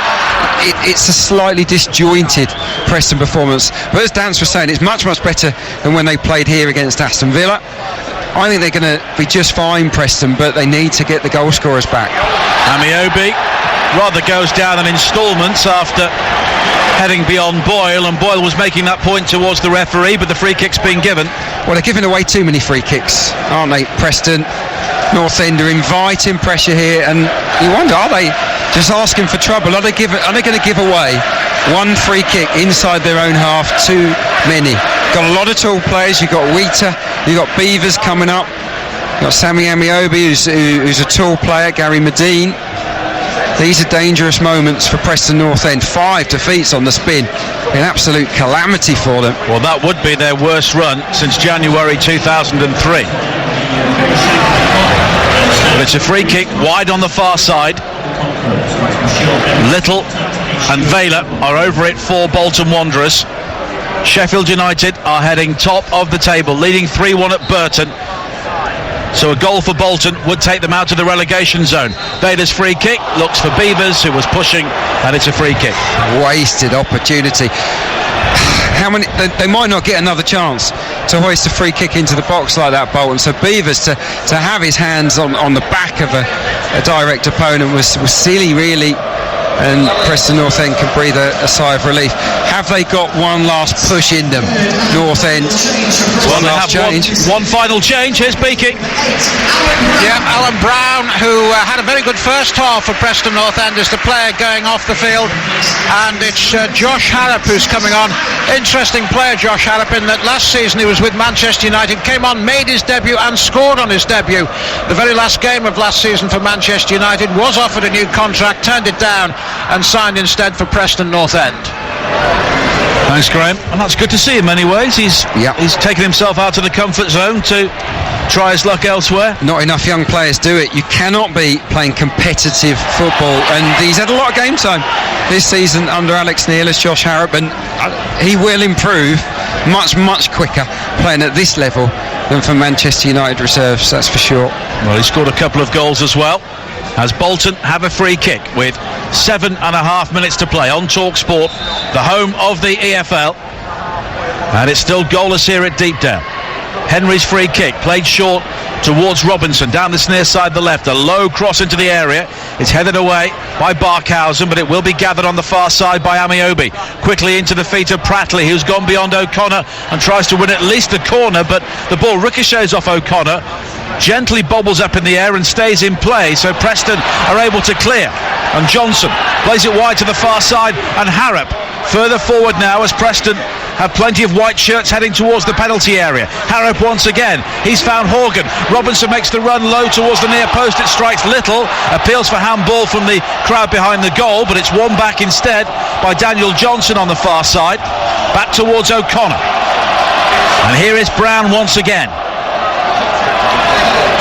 It's a slightly disjointed Preston performance, but as Dance was saying, it's much better than when they played here against Aston Villa. I think they're going to be just fine, Preston, but they need to get the goal scorers back. Amiobi rather goes down in instalments after heading beyond Boyle, and Boyle was making that point towards the referee, but the free kick's been given. Well, they're giving away too many free kicks, aren't they, Preston? North End are inviting pressure here, and you wonder, are they just asking for trouble? Are they going to give away one free kick inside their own half? Too many. Got a lot of tall players. You've got Wheater, you've got Beavers coming up. Got Sammy Amiobi, who's a tall player, Gary Medine. These are dangerous moments for Preston North End. 5 defeats on the spin. An absolute calamity for them. Well, that would be their worst run since January 2003. But it's a free kick wide on the far side. Little and Vela are over it for Bolton Wanderers. Sheffield United are heading top of the table, leading 3-1 at Burton. So a goal for Bolton would take them out of the relegation zone. Vela's free kick looks for Beavers, who was pushing, and it's a free kick. Wasted opportunity. How many? They might not get another chance to hoist a free kick into the box like that, Bolton. So Beavers to have his hands on the back of a direct opponent was silly, really. And Preston North End can breathe a sigh of relief. Have they got one last push in them, North End? Well, they have one final change. Here's Beaky. Yeah, Alan Brown, who had a very good first half for Preston North End, is the player going off the field. And it's Josh Harrop who's coming on. Interesting player, Josh Harrop, in that last season he was with Manchester United, came on, made his debut and scored on his debut. The very last game of last season for Manchester United, was offered a new contract, turned it down, and signed instead for Preston North End. Thanks, Graham. And that's good to see in many ways. He's taken himself out of the comfort zone to try his luck elsewhere. Not enough young players do it. You cannot be playing competitive football, and he's had a lot of game time this season under Alex Neil as Josh Harrop, and he will improve much quicker playing at this level than for Manchester United reserves, that's for sure. Well, he scored a couple of goals as well, as Bolton have a free kick with 7.5 minutes to play on TalkSport, the home of the EFL. And it's still goalless here at Deepdale. Henry's free kick played short towards Robinson, down the near side the left. A low cross into the area. It's headed away by Barkhausen, but it will be gathered on the far side by Amiobi. Quickly into the feet of Pratley, who's gone beyond O'Connor and tries to win at least a corner, but the ball ricochets off O'Connor, gently bobbles up in the air and stays in play, so Preston are able to clear. And Johnson plays it wide to the far side, and Harrop further forward now as Preston have plenty of white shirts heading towards the penalty area. Harrop once again, he's found Horgan. Robinson makes the run low towards the near post, it strikes Little, appeals for handball from the crowd behind the goal, but it's won back instead by Daniel Johnson on the far side, back towards O'Connor. And here is Brown once again.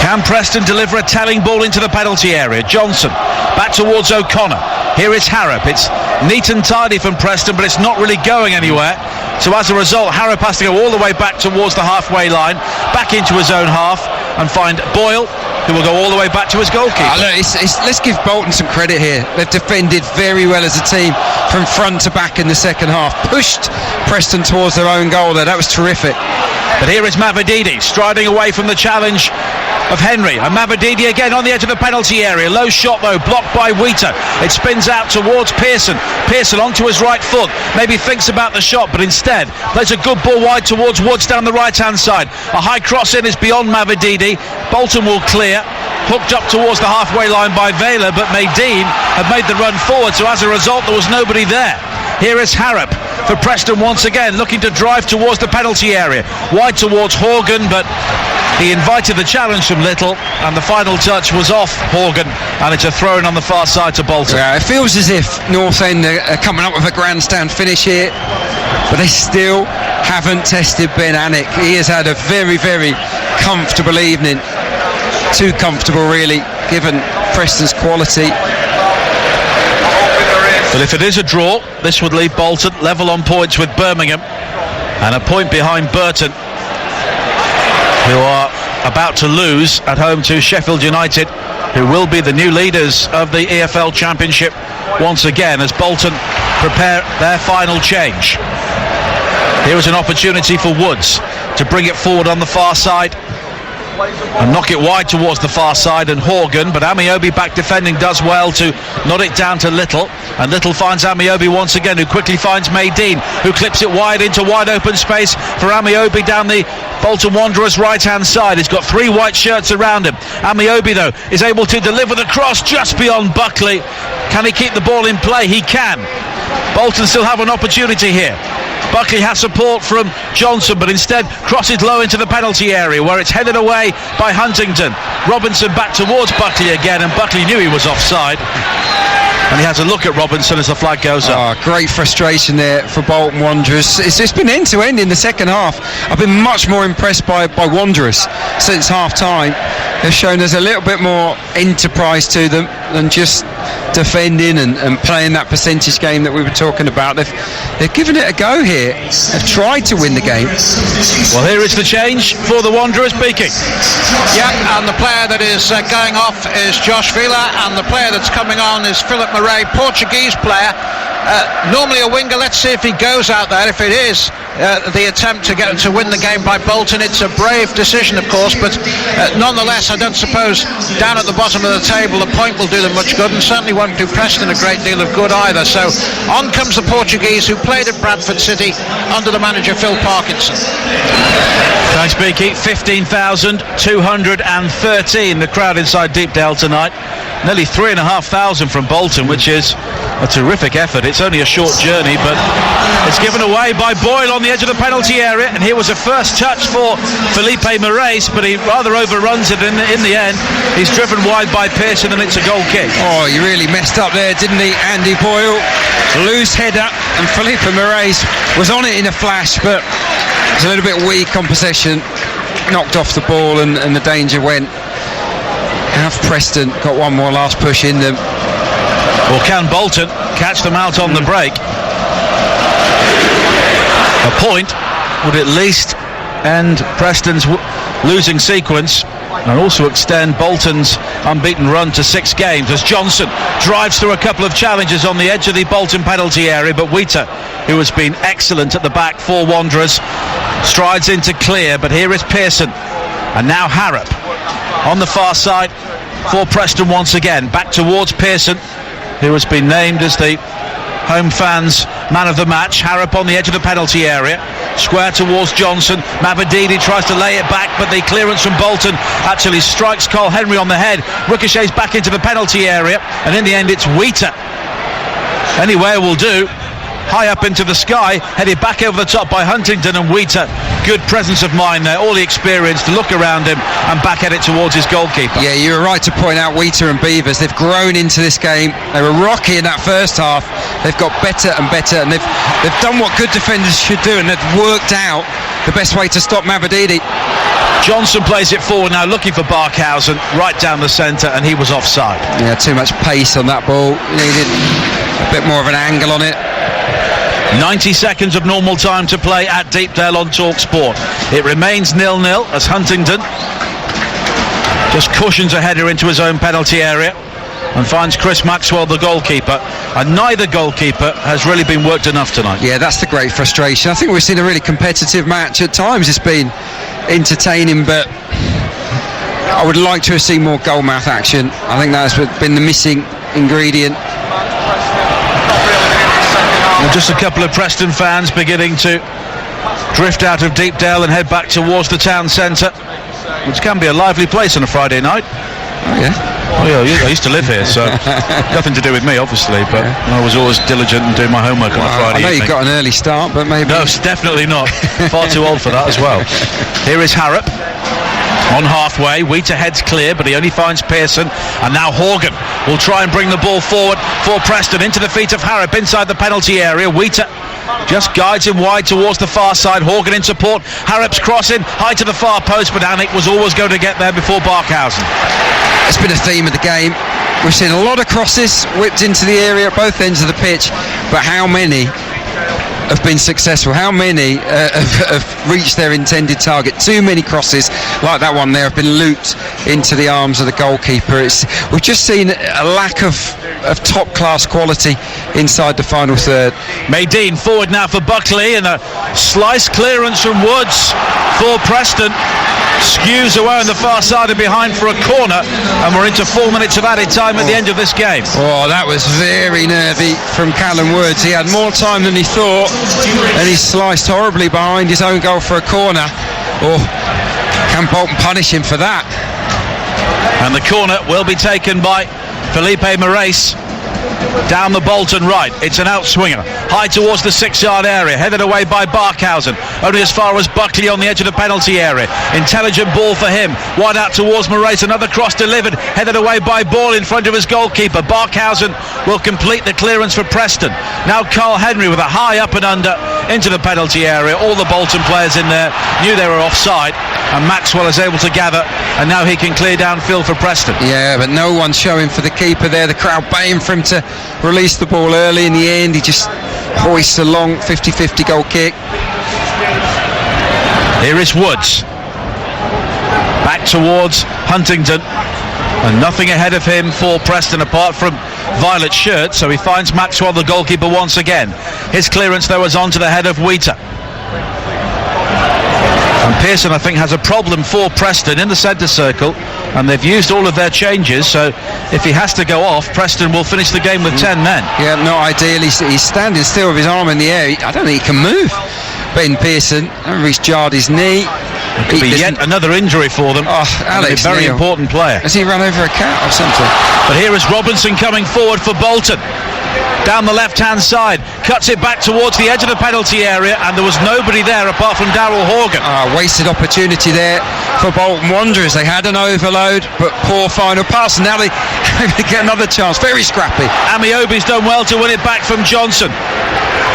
Can Preston deliver a telling ball into the penalty area? Johnson back towards O'Connor. Here is Harrop. It's neat and tidy from Preston, but it's not really going anywhere. So as a result, Harrop has to go all the way back towards the halfway line, back into his own half, and find Boyle, who will go all the way back to his goalkeeper. Let's give Bolton some credit here. They've defended very well as a team from front to back in the second half. Pushed Preston towards their own goal there. That was terrific. But here is Mavididi striding away from the challenge of Henry, and Mavididi again on the edge of the penalty area. Low shot though, blocked by Wheater. It spins out towards Pearson. Pearson onto his right foot, maybe thinks about the shot, but instead plays a good ball wide towards Woods down the right hand side. A high cross in is beyond Mavididi. Bolton will clear, hooked up towards the halfway line by Vela, but Medine had made the run forward, so as a result there was nobody there. Here is Harrop for Preston once again, looking to drive towards the penalty area, wide towards Horgan, but he invited the challenge from Little, and the final touch was off Horgan, and it's a throw-in on the far side to Bolton. Yeah, it feels as if North End are coming up with a grandstand finish here, but they still haven't tested Ben Alnwick. He has had a very comfortable evening, too comfortable really, given Preston's quality. But if it is a draw, this would leave Bolton level on points with Birmingham, and a point behind Burton, who are about to lose at home to Sheffield United, who will be the new leaders of the EFL Championship once again as Bolton prepare their final change. Here is an opportunity for Woods to bring it forward on the far side and knock it wide towards the far side, and Horgan, but Amiobi back defending does well to nod it down to Little. and Little finds Amiobi once again, who quickly finds Maydeen, who clips it wide into wide open space for Amiobi down the Bolton Wanderers right hand side. He's got 3 white shirts around him. Amiobi though is able to deliver the cross just beyond Buckley. Can he keep the ball in play? He can. Bolton still have an opportunity here. Buckley has support from Johnson, but instead crosses low into the penalty area, where it's headed away by Huntington. Robinson back towards Buckley again, and Buckley knew he was offside, and he has a look at Robinson as the flag goes up. Great frustration there for Bolton Wanderers. It's been end to end in the second half. I've been much more impressed by Wanderers since half time. They've shown there's a little bit more enterprise to them than just defending and playing that percentage game that we were talking about. They've given it a go here. They've tried to win the game. Well, here is the change for the Wanderers, speaking. Yeah, and the player that is going off is Josh Villa, and the player that's coming on is Philip Murray, Portuguese player. Normally a winger. Let's see if he goes out there. If it is the attempt to win the game by Bolton, it's a brave decision, of course, but nonetheless, I don't suppose down at the bottom of the table a point will do them much good, and certainly won't do Preston a great deal of good either. So on comes the Portuguese, who played at Bradford City under the manager Phil Parkinson. Thanks, Beaky. 15,213 the crowd inside Deepdale tonight. Nearly 3,500 from Bolton, which is a terrific effort. It's only a short journey, but it's given away by Boyle on the edge of the penalty area, and here was a first touch for Felipe Moraes, but he rather overruns it in the end. He's driven wide by Pearson, and it's a goal kick. Oh, he really messed up there, didn't he, Andy Boyle? Loose header, and Felipe Moraes was on it in a flash, but was a little bit weak on possession, knocked off the ball, and the danger went. Have Preston got one more last push in them? Or can Bolton catch them out on the break? A point would at least end Preston's losing sequence, and also extend Bolton's unbeaten run to 6 games, as Johnson drives through a couple of challenges on the edge of the Bolton penalty area, but Wheater, who has been excellent at the back for Wanderers, strides into clear. But here is Pearson, and now Harrop on the far side for Preston once again, back towards Pearson, who has been named as the home fans' man of the match. Harrop on the edge of the penalty area, square towards Johnson. Mavadidi tries to lay it back, but the clearance from Bolton actually strikes Cole Henry on the head, ricochets back into the penalty area, and in the end it's Wheater. Anywhere will do. High up into the sky, headed back over the top by Huntington, and Wheater, good presence of mind there, all the experience to look around him and back at it towards his goalkeeper. Yeah, you were right to point out Wheater and Beavers. They've grown into this game. They were rocky in that first half. They've got better and better, and they've done what good defenders should do, and they've worked out the best way to stop Mavadidi. Johnson plays it forward now, looking for Barkhausen right down the centre, and he was offside. Yeah, too much pace on that ball. Needed a bit more of an angle on it. 90 seconds of normal time to play at Deepdale on TalkSport. It remains 0-0 as Huntington just cushions a header into his own penalty area and finds Chris Maxwell, the goalkeeper, and neither goalkeeper has really been worked enough tonight. Yeah, that's the great frustration. I think we've seen a really competitive match. At times it's been entertaining, but I would like to have seen more goalmouth action. I think that's been the missing ingredient. Just a couple of Preston fans beginning to drift out of Deepdale and head back towards the town centre, which can be a lively place on a Friday night. Oh yeah? Oh yeah, I used to live here, so nothing to do with me, obviously, but I was always diligent in doing my homework on a Friday evening. I know evening. You got an early start, but maybe... No, definitely not. Far too old for that as well. Here is Harrop on halfway. Wheater heads clear, but he only finds Pearson, and now Horgan will try and bring the ball forward for Preston into the feet of Harrop inside the penalty area. Wheater just guides him wide towards the far side. Horgan in support. Harrop's crossing high to the far post, but Anik was always going to get there before Barkhausen. It's been a theme of the game. We've seen a lot of crosses whipped into the area at both ends of the pitch, but how many have been successful? How many have reached their intended target? Too many crosses like that one there have been looped into the arms of the goalkeeper. We've just seen a lack of top class quality inside the final third. Maydeen forward now for Buckley, and a slice clearance from Woods for Preston. skews away on the far side and behind for a corner, and we're into 4 minutes of added time at the end of this game. Oh, that was very nervy from Callum Woods. He had more time than he thought, and he sliced horribly behind his own goal for a corner. Oh, can Bolton punish him for that? And the corner will be taken by Felipe Moraes. Down the Bolton right, it's an outswinger, high towards the 6-yard area, headed away by Barkhausen, only as far as Buckley on the edge of the penalty area. Intelligent ball for him, wide out towards Moraes, another cross delivered, headed away by Ball in front of his goalkeeper. Barkhausen will complete the clearance for Preston. Now Carl Henry with a high up and under into the penalty area. All the Bolton players in there knew they were offside, and Maxwell is able to gather, and now he can clear downfield for Preston. Yeah, but no one showing for the keeper there. The crowd baying for him to release the ball early. In the end, he just hoists a long 50-50 goal kick. Here is Woods, back towards Huntington, and nothing ahead of him for Preston apart from violet shirt, so he finds Maxwell, the goalkeeper, once again. His clearance though is onto the head of Wheater. And Pearson, I think, has a problem for Preston in the centre circle, and they've used all of their changes, so if he has to go off, Preston will finish the game with 10 men. Yeah, not ideally. He's standing still with his arm in the air. I don't think he can move. Ben Pearson, I remember he's jarred his knee. It could be yet another injury for them. Oh, Alex, a very important player. Has he run over a cat or something? But here is Robinson coming forward for Bolton. Down the left-hand side, cuts it back towards the edge of the penalty area, and there was nobody there apart from Darryl Horgan. Wasted opportunity there for Bolton Wanderers. They had an overload, but poor final pass, and now they get another chance. Very scrappy. Amiobi's done well to win it back from Johnson.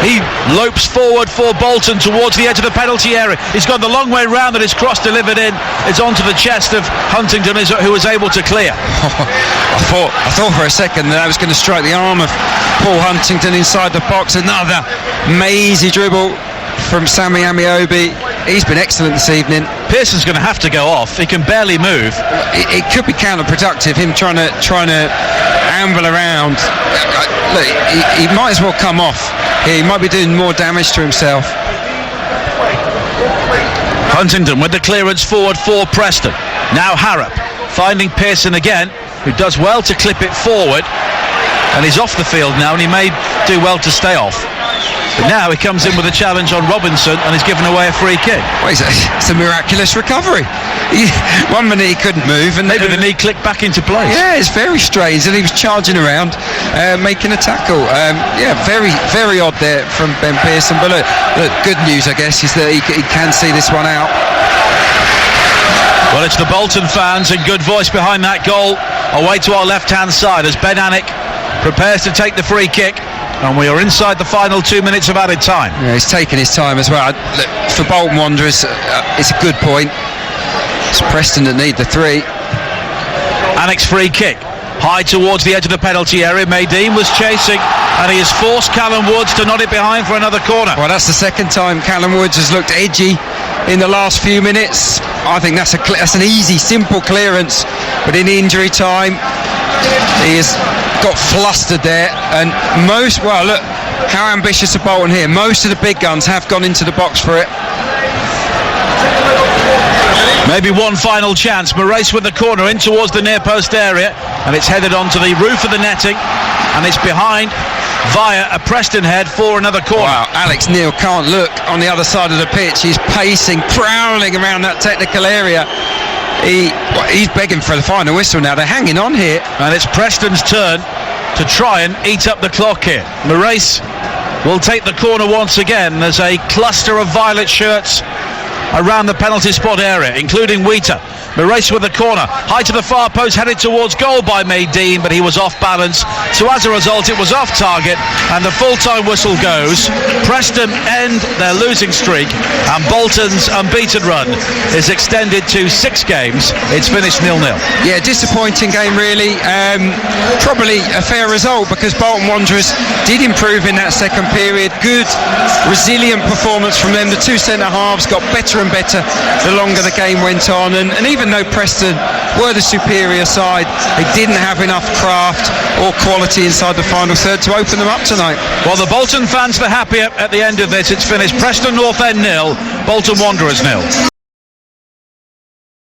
He lopes forward for Bolton towards the edge of the penalty area. He's gone the long way round, and his cross delivered in is onto the chest of Huntington, who was able to clear. I thought for a second that I was going to strike the arm of Paul Huntington inside the box. Another mazy dribble from Sammy Amiobi. He's been excellent this evening. Pearson's going to have to go off. He can barely move. It could be counterproductive, him trying to amble around. Look, he might as well come off. He might be doing more damage to himself. Huntington with the clearance forward for Preston. Now Harrop finding Pearson again, who does well to clip it forward, and he's off the field now, and he may do well to stay off. But now he comes in with a challenge on Robinson, and he's given away a free kick. Well, it's a miraculous recovery. 1 minute he couldn't move, and maybe the knee clicked back into place. Yeah, it's very strange, and he was charging around, making a tackle. Very, very odd there from Ben Pearson. But look, good news, I guess, is that he can see this one out. Well, it's the Bolton fans in good voice behind that goal. Away to our left-hand side as Ben Anick prepares to take the free kick. And we are inside the final 2 minutes of added time. Yeah, he's taken his time as well. Look, for Bolton Wanderers, it's a good point. It's Preston that need the 3. Anick's free kick, high towards the edge of the penalty area. Maydean was chasing, and he has forced Callum Woods to nod it behind for another corner. Well, that's the second time Callum Woods has looked edgy in the last few minutes. I think that's an easy, simple clearance, but in injury time, he has got flustered there, and look how ambitious are Bolton here. Most of the big guns have gone into the box for it. Maybe one final chance. Moraes with the corner in towards the near post area, and it's headed onto the roof of the netting, and it's behind via a Preston head for another corner. Wow, Alex Neil can't look on the other side of the pitch. He's pacing, prowling around that technical area. He's begging for the final whistle now. They're hanging on here, and it's Preston's turn to try and eat up the clock here. Moraes will take the corner once again. There's a cluster of violet shirts around the penalty spot area, including Wheater. Moraes with the corner, high to the far post, headed towards goal by Maydean, but he was off balance, so as a result it was off target, and the full-time whistle goes. Preston end their losing streak, and Bolton's unbeaten run is extended to 6 games. It's finished 0-0. Yeah, disappointing game really. Probably a fair result, because Bolton Wanderers did improve in that second period. Good, resilient performance from them. The 2 centre halves got better and better the longer the game went on, and even though Preston were the superior side, they didn't have enough craft or quality inside the final third to open them up tonight. Well, the Bolton fans are happier at the end of this. It's finished Preston North End 0, Bolton Wanderers 0.